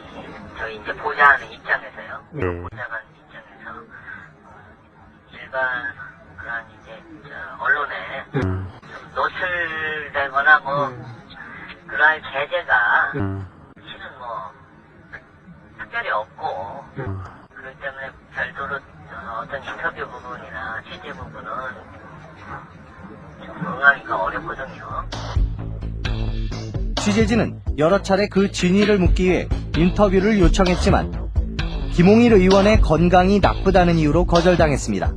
Speaker 5: 저희 이제 보좌하는 입장에서요. 보좌하는 입장에서 일반 그런 이제 언론에 노출되거나 뭐 그러할 계제가 실은 뭐 특별히 없고 그렇기 때문에 별도로 어떤 인터뷰 부분이나 취재 부분은 좀 응하기가 어렵거든요.
Speaker 11: 취재진은 여러 차례 그 진위를 묻기 위해 인터뷰를 요청했지만 김홍일 의원의 건강이 나쁘다는 이유로 거절당했습니다.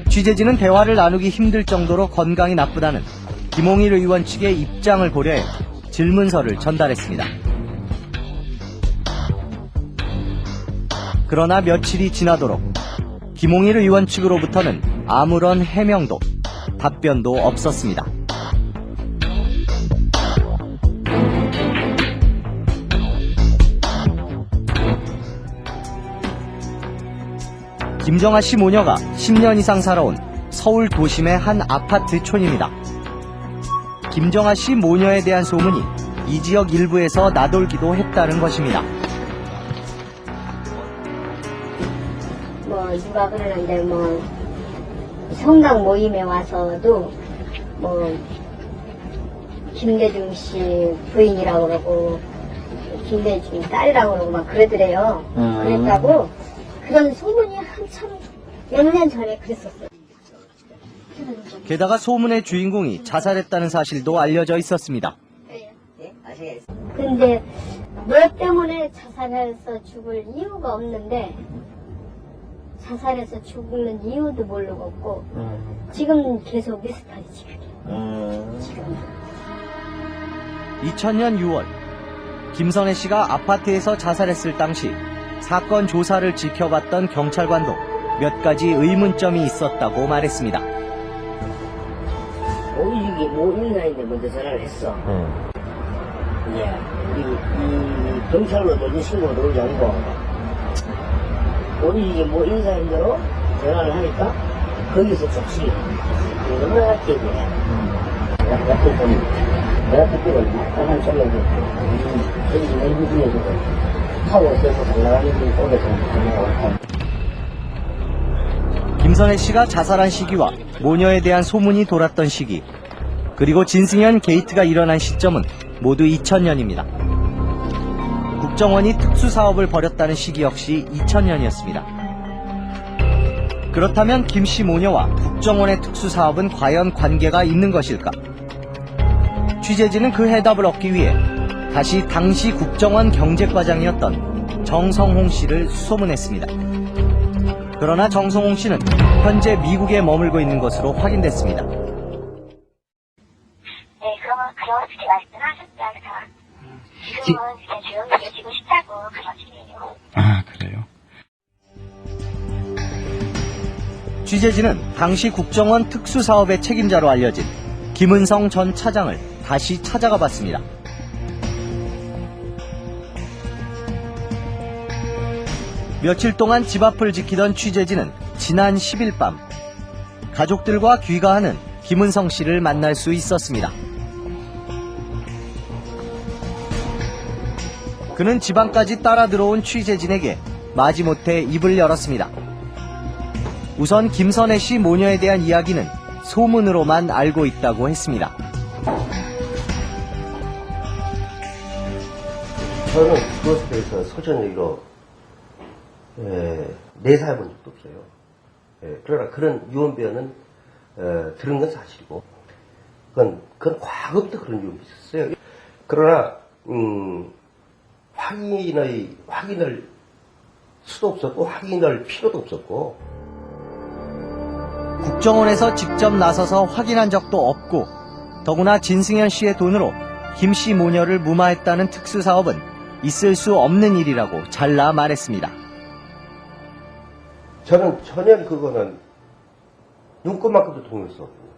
Speaker 11: 취재진은 대화를 나누기 힘들 정도로 건강이 나쁘다는 김홍일 의원 측의 입장을 고려해 질문서를 전달했습니다. 그러나 며칠이 지나도록 김홍일 의원 측으로부터는 아무런 해명도, 답변도 없었습니다. 김정아 씨 모녀가 10년 이상 살아온 서울 도심의 한 아파트촌입니다. 김정아 씨 모녀에 대한 소문이 이 지역 일부에서 나돌기도 했다는 것입니다.
Speaker 7: 뭐 누가 그러는데 뭐 성당 모임에 와서도 뭐 김대중 씨 부인이라고 그러고 김대중 딸이라고 그러고 막 그러더래요. 그랬다고 그런 소문이 한참 몇 년 전에 그랬었어요.
Speaker 11: 게다가 소문의 주인공이 자살했다는 사실도 알려져 있었습니다.
Speaker 7: 근데 뭐 때문에 자살해서 죽을 이유가 없는데 자살해서 죽는 이유도 모르고 없고 지금 계속 미스터리지 그게.
Speaker 11: 2000년 6월 김선혜 씨가 아파트에서 자살했을 당시 사건 조사를 지켜봤던 경찰관도 몇 가지 의문점이 있었다고 말했습니다.
Speaker 18: 이게 뭐 인사인데 먼저 전화를 했어. 예, 이 경찰로 먼저 신고가 들어오지 않고 우리 이게 뭐 인사인대로 전화를 하니까 거기서 즉시 얼마나 깨지네. 내가 그때가 이상한 소리가 저기 내부 중에서도 타워에서 날아가는 분 속에서 전화가 왔다.
Speaker 11: 김선혜 씨가 자살한 시기와 모녀에 대한 소문이 돌았던 시기, 그리고 진승현 게이트가 일어난 시점은 모두 2000년입니다. 국정원이 특수사업을 벌였다는 시기 역시 2000년이었습니다. 그렇다면 김 씨 모녀와 국정원의 특수사업은 과연 관계가 있는 것일까? 취재진은 그 해답을 얻기 위해 다시 당시 국정원 경제과장이었던 정성홍 씨를 수소문했습니다. 그러나 정성홍 씨는 현재 미국에 머물고 있는 것으로 확인됐습니다.
Speaker 8: 네, 그렇게 말씀을 하셨다가 지금은 그냥 조용히 계시고 싶다고 그러시네요.
Speaker 20: 아, 그래요?
Speaker 11: 취재진은 당시 국정원 특수사업의 책임자로 알려진 김은성 전 차장을 다시 찾아가 봤습니다. 며칠 동안 집 앞을 지키던 취재진은 지난 10일 밤 가족들과 귀가하는 김은성 씨를 만날 수 있었습니다. 그는 집안까지 따라 들어온 취재진에게 마지못해 입을 열었습니다. 우선 김선혜 씨 모녀에 대한 이야기는 소문으로만 알고 있다고 했습니다.
Speaker 21: 저는 그것에 대해서 소전적으로 내사해본 적도 없어요. 그러나 그런 유언비어는 들은 건 사실이고, 그건 과거부터 그런 유언이 있었어요. 그러나 확인을 수도 없었고 확인할 필요도 없었고.
Speaker 11: 국정원에서 직접 나서서 확인한 적도 없고 더구나 진승현 씨의 돈으로 김 씨 모녀를 무마했다는 특수사업은 있을 수 없는 일이라고 잘라 말했습니다.
Speaker 21: 저는 전혀 그거는 눈꼽만큼도 동의할 수 없습니다.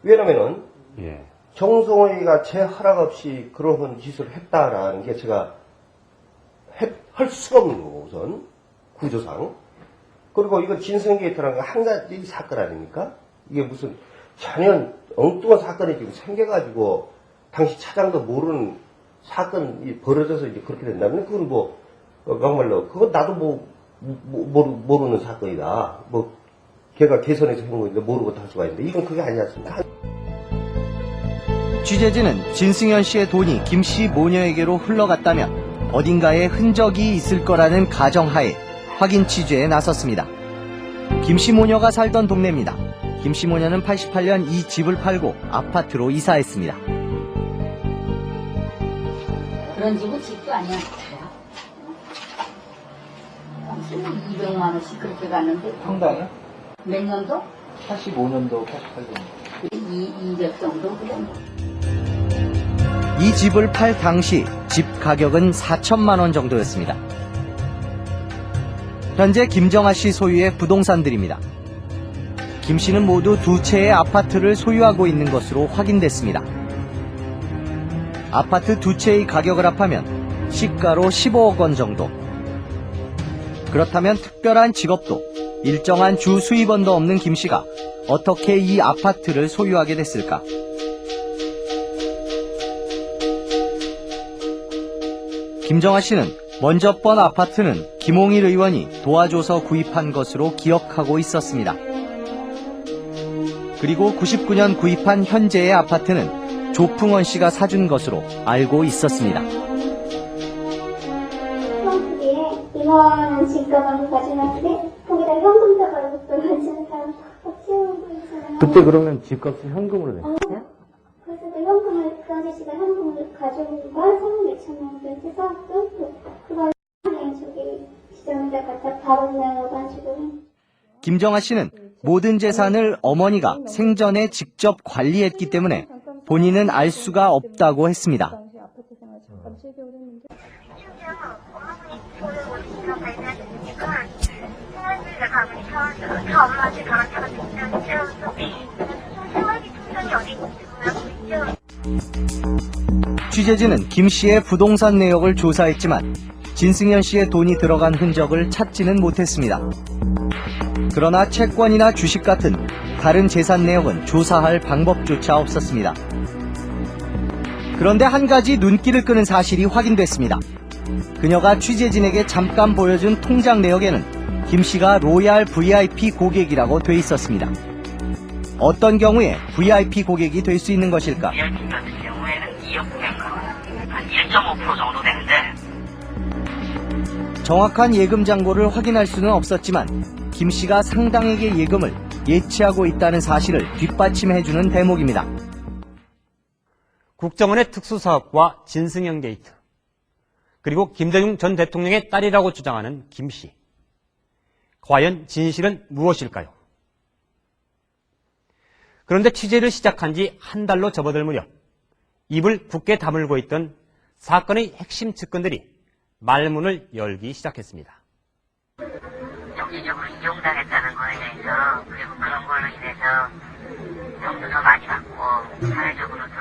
Speaker 21: 왜냐면은 정성호이가 제 허락 없이 그런 짓을 했다라는 게 제가 할 수가 없는 거고 우선 구조상. 그리고 이건 진성게이트라는 건 한 가지 사건 아닙니까? 이게 무슨 전혀 엉뚱한 사건이 지금 생겨가지고 당시 차장도 모르는 사건이 벌어져서 이제 그렇게 된다면 그건 뭐 막말로 그건 나도 모르는 사건이다. 뭐 걔가 개선해서 한 건데 모르고 할 수가 있는데 이건 그게 아니지 않습니까?
Speaker 11: 취재진은 진승현 씨의 돈이 김 씨 모녀에게로 흘러갔다면 어딘가에 흔적이 있을 거라는 가정하에 확인 취재에 나섰습니다. 김 씨 모녀가 살던 동네입니다. 김 씨 모녀는 88년 이 집을 팔고 아파트로 이사했습니다.
Speaker 2: 그런 집은 집도 아니야. 200만 원씩 그렇게 갔는데.
Speaker 1: 평당이요?
Speaker 2: 몇 년도?
Speaker 1: 85년도, 88년도.
Speaker 2: 200 정도 그냥.
Speaker 11: 이 집을 팔 당시 집 가격은 4천만 원 정도였습니다. 현재 김정아 씨 소유의 부동산들입니다. 김 씨는 모두 2채의 아파트를 소유하고 있는 것으로 확인됐습니다. 아파트 2채의 가격을 합하면 시가로 15억 원 정도. 그렇다면 특별한 직업도 일정한 주 수입원도 없는 김 씨가 어떻게 이 아파트를 소유하게 됐을까? 김정아 씨는 먼저 번 아파트는 김홍일 의원이 도와줘서 구입한 것으로 기억하고 있었습니다. 그리고 99년 구입한 현재의 아파트는 조풍원 씨가 사준 것으로 알고 있었습니다.
Speaker 8: 크기에 2만 원씩 가방을 가져놨는데 거기다 현금 다발로 또 만지는 사람 딱 채우고 있잖아요.
Speaker 17: 그때 그러면 집값은 현금으로 냈어요?
Speaker 8: 그래서 그 현금을 그 아저씨가 현금을 가져온 걸 3억 2천 원을 해서 그걸 저기 시장에다 갖다 바로 내어가지고.
Speaker 11: 김정아 씨는 모든 재산을 어머니가 생전에 직접 관리했기 때문에 본인은 알 수가 없다고 했습니다. 취재진은 김 씨의 부동산 내역을 조사했지만 진승현 씨의 돈이 들어간 흔적을 찾지는 못했습니다. 그러나 채권이나 주식 같은 다른 재산 내역은 조사할 방법조차 없었습니다. 그런데 한 가지 눈길을 끄는 사실이 확인됐습니다. 그녀가 취재진에게 잠깐 보여준 통장 내역에는 김 씨가 로얄 VIP 고객이라고 돼 있었습니다. 어떤 경우에 VIP 고객이 될 수 있는 것일까?
Speaker 5: VIP 같은 경우에는 2억 900만 원, 한 1.5% 정도 되는데
Speaker 11: 정확한 예금 잔고를 확인할 수는 없었지만 김 씨가 상당액의 예금을 예치하고 있다는 사실을 뒷받침해주는 대목입니다.
Speaker 10: 국정원의 특수사업과 진승현 게이트, 그리고 김대중 전 대통령의 딸이라고 주장하는 김 씨. 과연 진실은 무엇일까요? 그런데 취재를 시작한 지 한 달로 접어들 무렵 입을 굳게 다물고 있던 사건의 핵심 측근들이 말문을 열기 시작했습니다.
Speaker 5: 정치적으로 이용당했다는 거에 대해서, 그리고 그런 걸로 인해서 돈도 더 많이 받고 사회적으로도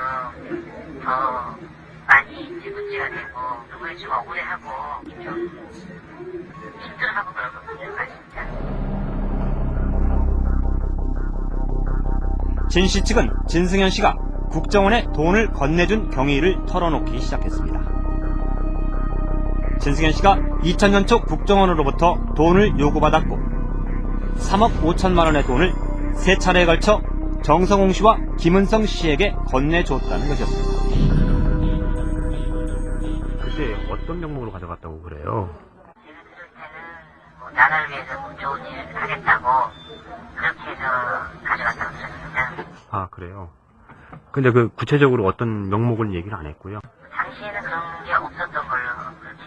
Speaker 5: 더 많이 문제가 되고 그걸 좀 억울해하고 좀 힘들어하고 그런 거 보는 것 같습니다.
Speaker 10: 진 씨 측은 진승현 씨가 국정원에 돈을 건네준 경위를 털어놓기 시작했습니다. 진승현 씨가 2000년 초 국정원으로부터 돈을 요구받았고 3억 5천만 원의 돈을 3차례에 걸쳐 정성홍 씨와 김은성 씨에게 건네줬다는 것이었습니다.
Speaker 19: 그때 어떤 명목으로 가져갔다고 그래요?
Speaker 5: 나라를 위해서 좋은 일을 하겠다고 그렇게 해서 가져갔다고 들었습니다.
Speaker 19: 아, 그래요? 근데 그 구체적으로 어떤 명목을 얘기를 안 했고요.
Speaker 5: 당시에는 그런 게 없었던 걸로 그렇게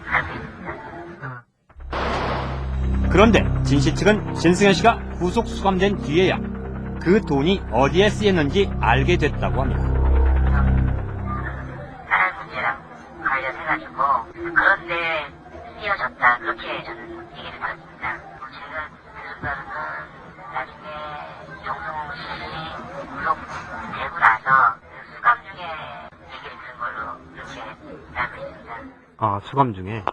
Speaker 5: 알고 있습니다.
Speaker 10: 그런데 진씨 측은 진승현 씨가 구속 수감된 뒤에야 그 돈이 어디에 쓰였는지 알게 됐다고 합니다.
Speaker 5: 다른 문제랑 관련해가지고 그런데 쓰여졌다 그렇게 저는 얘기를 들었습니다. 제가 들은 바로는 나중에 정성호 씨 구속되고 나서 수감 중에 얘기를 들은 걸로 그렇게 알고 있습니다.
Speaker 19: 아, 수감 중에?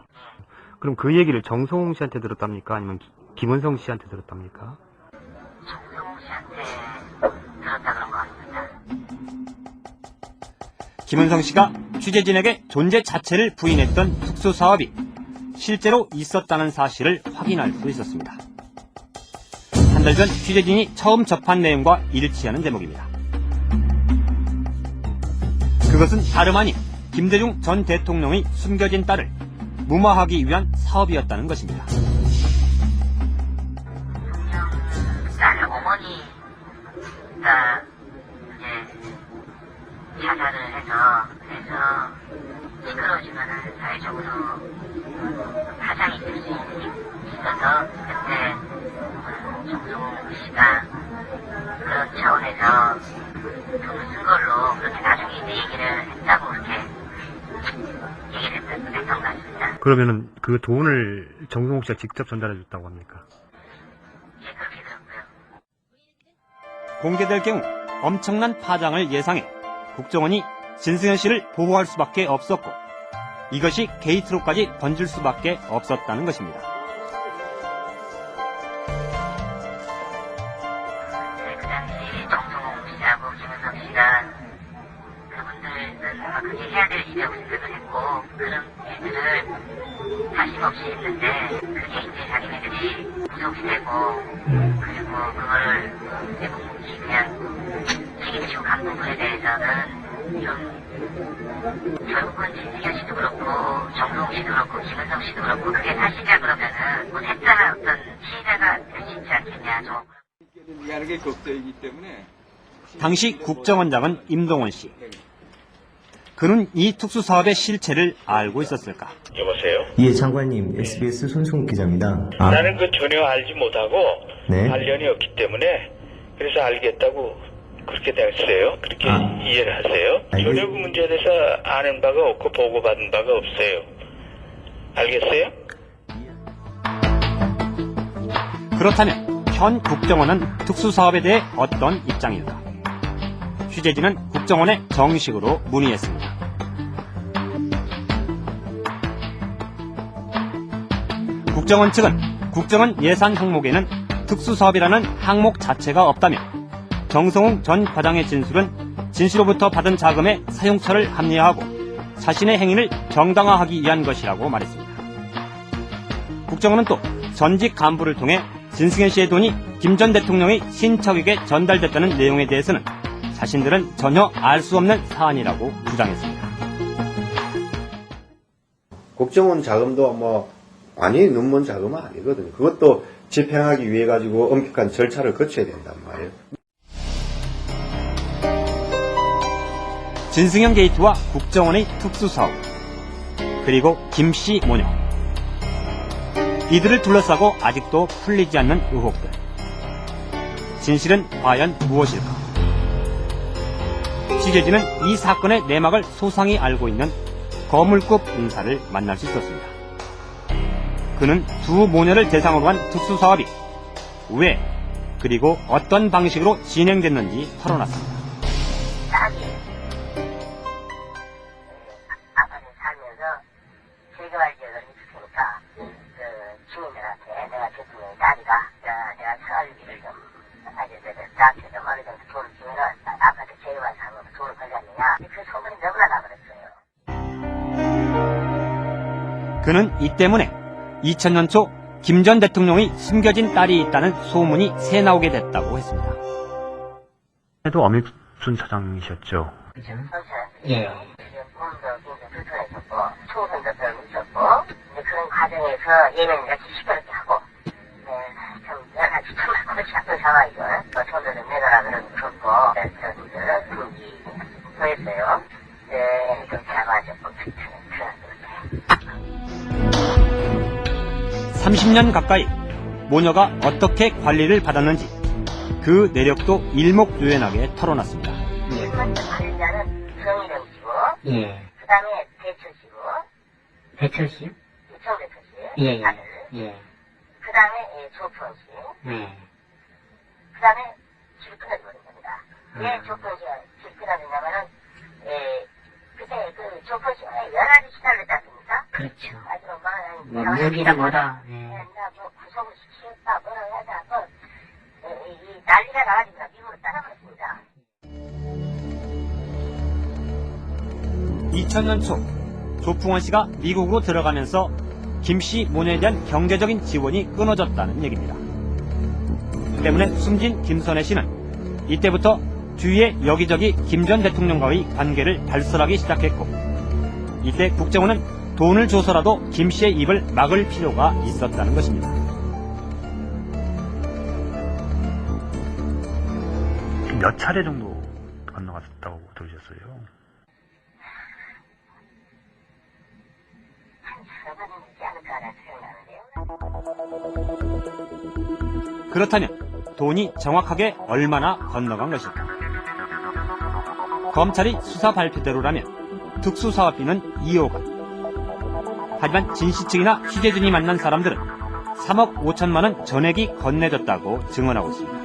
Speaker 19: 그럼 그 얘기를 정성홍 씨한테 들었답니까? 아니면 김은성 씨한테 들었답니까?
Speaker 5: 정성호 씨한테 들었다 그런 것 같습니다.
Speaker 10: 김은성 씨가 취재진에게 존재 자체를 부인했던 특수사업이 실제로 있었다는 사실을 확인할 수 있었습니다. 한 달 전 취재진이 처음 접한 내용과 일치하는 제목입니다. 그것은 다름 아닌 김대중 전 대통령의 숨겨진 딸을 무마하기 위한 사업이었다는 것입니다.
Speaker 5: 딸 어머니가 이제 자살을 해서 시끄러워지면은 사회적으로 파장이 있을 수 있어서 그때 정성호 씨가 그런 차원에서 돈을 쓴 걸로 그렇게 나중에 이제 얘기를 했다고 그렇게 얘기를 했던 것 같습니다.
Speaker 19: 그러면은 그 돈을 정성홍 씨가 직접 전달해 줬다고 합니까?
Speaker 5: 예, 그렇게 들었고요.
Speaker 10: 공개될 경우 엄청난 파장을 예상해 국정원이 진승현 씨를 보호할 수밖에 없었고 이것이 게이트로까지 번질 수밖에 없었다는 것입니다.
Speaker 5: 그 당시 정성호 씨하고 김은성 씨가 그분들은 그게 해야 될 일이라고 생각을 했고 그런 일들을 다짐없이 했는데 그게 이제 자기네들이 구속되고 그리고 그거를 내부국이 그냥 책임지고 간 부분에 대해서는 좀 결국은 진승현 씨도 그렇고 정성호 씨도 그렇고 김은성 씨도 그렇고 그게 사실이야 그러면은 뭐 셋다 어떤 피해자가 될 수 있지 않겠냐 좀
Speaker 4: 하는 게 걱정이기 때문에
Speaker 10: 당시 국정원장은 임동원 씨. 그는 이 특수사업의 실체를 알고 있었을까?
Speaker 22: 여보세요?
Speaker 3: 예, 장관님, SBS 손승욱 기자입니다.
Speaker 22: 나는 그 전혀 알지 못하고
Speaker 3: 네.
Speaker 22: 관련이 없기 때문에 그래서 알겠다고 그렇게 됐어요. 그렇게 이해를 하세요. 전혀 그 문제에 대해서 아는 바가 없고 보고받은 바가 없어요. 알겠어요?
Speaker 10: 그렇다면 현 국정원은 특수사업에 대해 어떤 입장일까? 취재진은 국정원에 정식으로 문의했습니다. 국정원 측은 국정원 예산 항목에는 특수사업이라는 항목 자체가 없다며 정성웅 전 과장의 진술은 진 씨로부터 받은 자금의 사용처를 합리화하고 자신의 행위를 정당화하기 위한 것이라고 말했습니다. 국정원은 또 전직 간부를 통해 진승현 씨의 돈이 김 전 대통령의 친척에게 전달됐다는 내용에 대해서는 자신들은 전혀 알 수 없는 사안이라고 주장했습니다.
Speaker 23: 국정원 자금도 많이 넘는 자금은 아니거든요. 그것도 집행하기 위해 가지고 엄격한 절차를 거쳐야 된단 말이에요.
Speaker 10: 진승현 게이트와 국정원의 특수사업, 그리고 김씨 모녀. 이들을 둘러싸고 아직도 풀리지 않는 의혹들. 진실은 과연 무엇일까? 취재진은 이 사건의 내막을 소상히 알고 있는 거물급 인사를 만날 수 있었습니다. 그는 두 모녀를 대상으로 한 특수사업이 왜, 그리고 어떤 방식으로 진행됐는지 털어놨습니다.
Speaker 5: 아파트 살면서 세개월 지역을 있으니까 주민들한테 내가 대통령의 딸이다. 내가 생활비를 좀 나한테 좀 어느 정도 돈을 주면은 아파트 재개발 사면서 돈을 벌겠느냐. 그 소문이 너무나 나버렸어요.
Speaker 10: 그는 이 때문에 2000년 초 김 전 대통령의 숨겨진 딸이 있다는 소문이 새나오게 됐다고 했습니다.
Speaker 19: 해도 엄익순 차장이셨죠?
Speaker 22: 예.
Speaker 5: 몸도 굉장히 불편했었고 총선도 별로 있었고 그런 과정에서 얘는 이렇게 시끄럽게 하고 좀 여러 가지 정말 골치 아픈 상황이죠. 돈도 좀 내놔라 그러면 그렇고 여러 분기 보였어요. 좀 잡아줬고 그런
Speaker 10: 30년 가까이 모녀가 어떻게 관리를 받았는지 그 내력도 일목요연하게 털어놨습니다.
Speaker 5: 첫 번째 관리자는 정희령 씨고,
Speaker 18: 예.
Speaker 5: 그 다음에 배철 씨고,
Speaker 18: 배철 씨?
Speaker 5: 정배철 씨,
Speaker 18: 예,
Speaker 5: 아들.
Speaker 18: 예.
Speaker 5: 그 다음에 조폰 씨,
Speaker 18: 예.
Speaker 5: 그 다음에 길 끊어버린 겁니다. 왜 조폰 씨가 길 끊어졌냐면은, 그때 그 조폰 씨가 여러 가지 시달을 했지 않습니까?
Speaker 18: 그렇죠.
Speaker 5: 아주 뭐,
Speaker 18: 여기다 뭐다. 예.
Speaker 5: 뭐 구속을 시켰다, 뭐라 하다, 뭐, 이 난리가 나가지고 미국으로 따라갔습니다.
Speaker 10: 2000년 초 조풍원 씨가 미국으로 들어가면서 김 씨 모녀에 대한 경제적인 지원이 끊어졌다는 얘기입니다. 때문에 숨진 김선혜 씨는 이때부터 주위에 여기저기 김 전 대통령과의 관계를 발설하기 시작했고, 이때 국정원은 돈을 줘서라도 김 씨의 입을 막을 필요가 있었다는 것입니다.
Speaker 20: 몇 차례 정도 건너갔다고 들으셨어요?
Speaker 10: 그렇다면 돈이 정확하게 얼마나 건너간 것일까? 검찰이 수사 발표대로라면 특수사업비는 2억 원. 하지만 진씨 측이나 취재진이 만난 사람들은 3억 5천만 원 전액이 건네졌다고 증언하고 있습니다.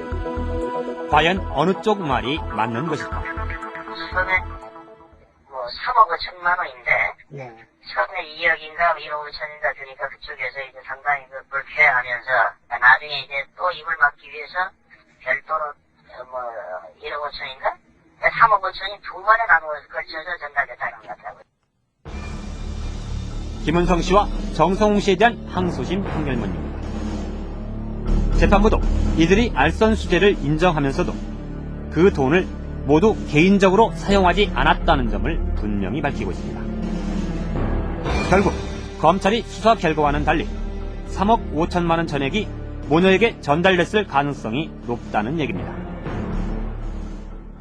Speaker 10: 과연 어느 쪽 말이 맞는 것일까?
Speaker 5: 처음에 뭐 3억 5천만 원인데, 처음에 2억인가 1억 5천인가 주니까 그쪽에서 이제 상당히 불쾌하면서, 나중에 이제 또 입을 막기 위해서 별도로 뭐 1억 5천인가? 3억 5천이 두 번에 나누어서 걸쳐서 전달됐다는 것 같더라고요.
Speaker 10: 김은성 씨와 정성웅 씨에 대한 항소심 판결문입니다. 재판부도 이들이 알선수재를 인정하면서도 그 돈을 모두 개인적으로 사용하지 않았다는 점을 분명히 밝히고 있습니다. 결국 검찰이 수사 결과와는 달리 3억 5천만 원 전액이 모녀에게 전달됐을 가능성이 높다는 얘기입니다.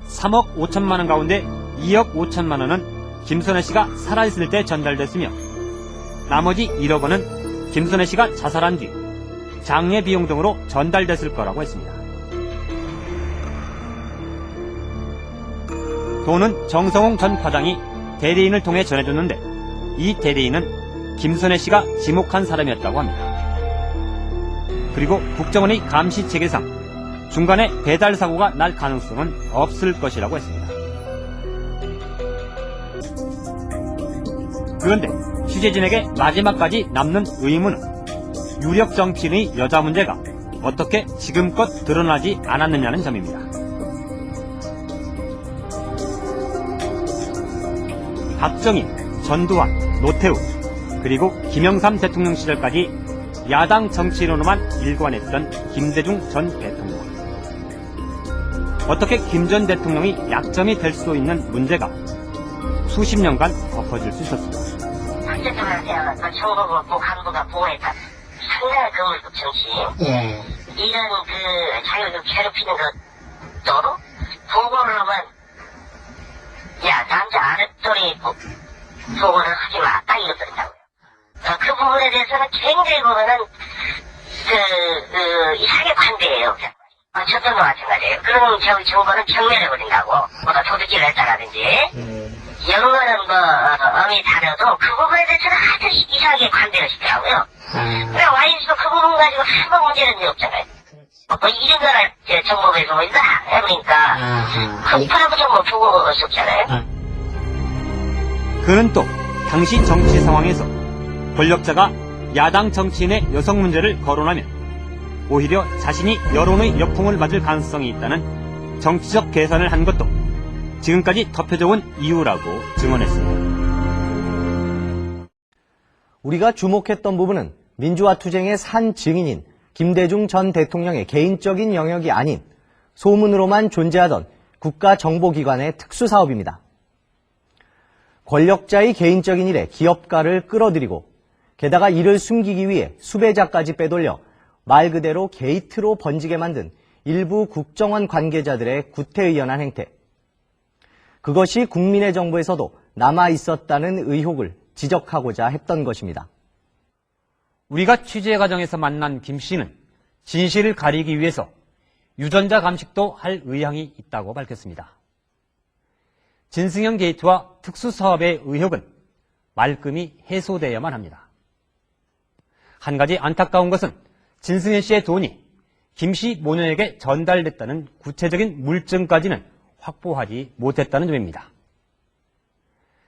Speaker 10: 3억 5천만 원 가운데 2억 5천만 원은 김선혜 씨가 살아있을 때 전달됐으며, 나머지 1억 원은 김선혜 씨가 자살한 뒤 장례 비용 등으로 전달됐을 거라고 했습니다. 돈은 정성웅 전 과장이 대리인을 통해 전해줬는데, 이 대리인은 김선혜 씨가 지목한 사람이었다고 합니다. 그리고 국정원의 감시 체계상 중간에 배달 사고가 날 가능성은 없을 것이라고 했습니다. 그런데 취재진에게 마지막까지 남는 의문은 유력 정치인의 여자 문제가 어떻게 지금껏 드러나지 않았느냐는 점입니다. 박정희, 전두환, 노태우, 그리고 김영삼 대통령 시절까지 야당 정치인으로만 일관했던 김대중 전 대통령. 어떻게 김 전 대통령이 약점이 될 수 있는 문제가 수십 년간 덮어질 수 있었습니다.
Speaker 5: 박대통령한테 정부부 간부가 보호했다. 상당히 거물급 정치.
Speaker 18: 예.
Speaker 5: 이런 그 자유를 괴롭히는 것도 보고를 하면, 야, 남자 아랫돌이 보고를 하지 마. 딱 이것들이라고요. 그 부분에 대해서는 굉장히 보면은 이상하게 관대해요. 저쪽도 마찬가지예요. 그런 정보는 청멸해버린다고. 뭐가 도둑질을 했다라든지. 영어는 뭐 어미 다려도 그 부분에 대해서는 아주 이상하게 관대를 시더라고요. 그래 와인수도 그 부분 가지고 한번 문제는 없잖아요. 뭐 이런 거를 정보에서 보인다 해보니까 그거라고 정보 보고 없잖아요.
Speaker 10: 그는 또 당시 정치 상황에서 권력자가 야당 정치인의 여성 문제를 거론하면 오히려 자신이 여론의 역풍을 맞을 가능성이 있다는 정치적 계산을 한 것도 지금까지 덮여져 온 이유라고 증언했습니다.
Speaker 11: 우리가 주목했던 부분은 민주화 투쟁의 산 증인인 김대중 전 대통령의 개인적인 영역이 아닌 소문으로만 존재하던 국가정보기관의 특수사업입니다. 권력자의 개인적인 일에 기업가를 끌어들이고 게다가 이를 숨기기 위해 수배자까지 빼돌려 말 그대로 게이트로 번지게 만든 일부 국정원 관계자들의 구태의연한 행태. 그것이 국민의 정부에서도 남아있었다는 의혹을 지적하고자 했던 것입니다.
Speaker 10: 우리가 취재 과정에서 만난 김 씨는 진실을 가리기 위해서 유전자 감식도 할 의향이 있다고 밝혔습니다. 진승현 게이트와 특수사업의 의혹은 말끔히 해소되어야만 합니다. 한 가지 안타까운 것은 진승현 씨의 돈이 김씨 모녀에게 전달됐다는 구체적인 물증까지는 확보하지 못했다는 점입니다.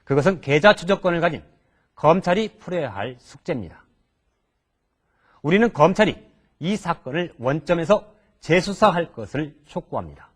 Speaker 10: 그것은 계좌 추적권을 가진 검찰이 풀어야 할 숙제입니다. 우리는 검찰이 이 사건을 원점에서 재수사할 것을 촉구합니다.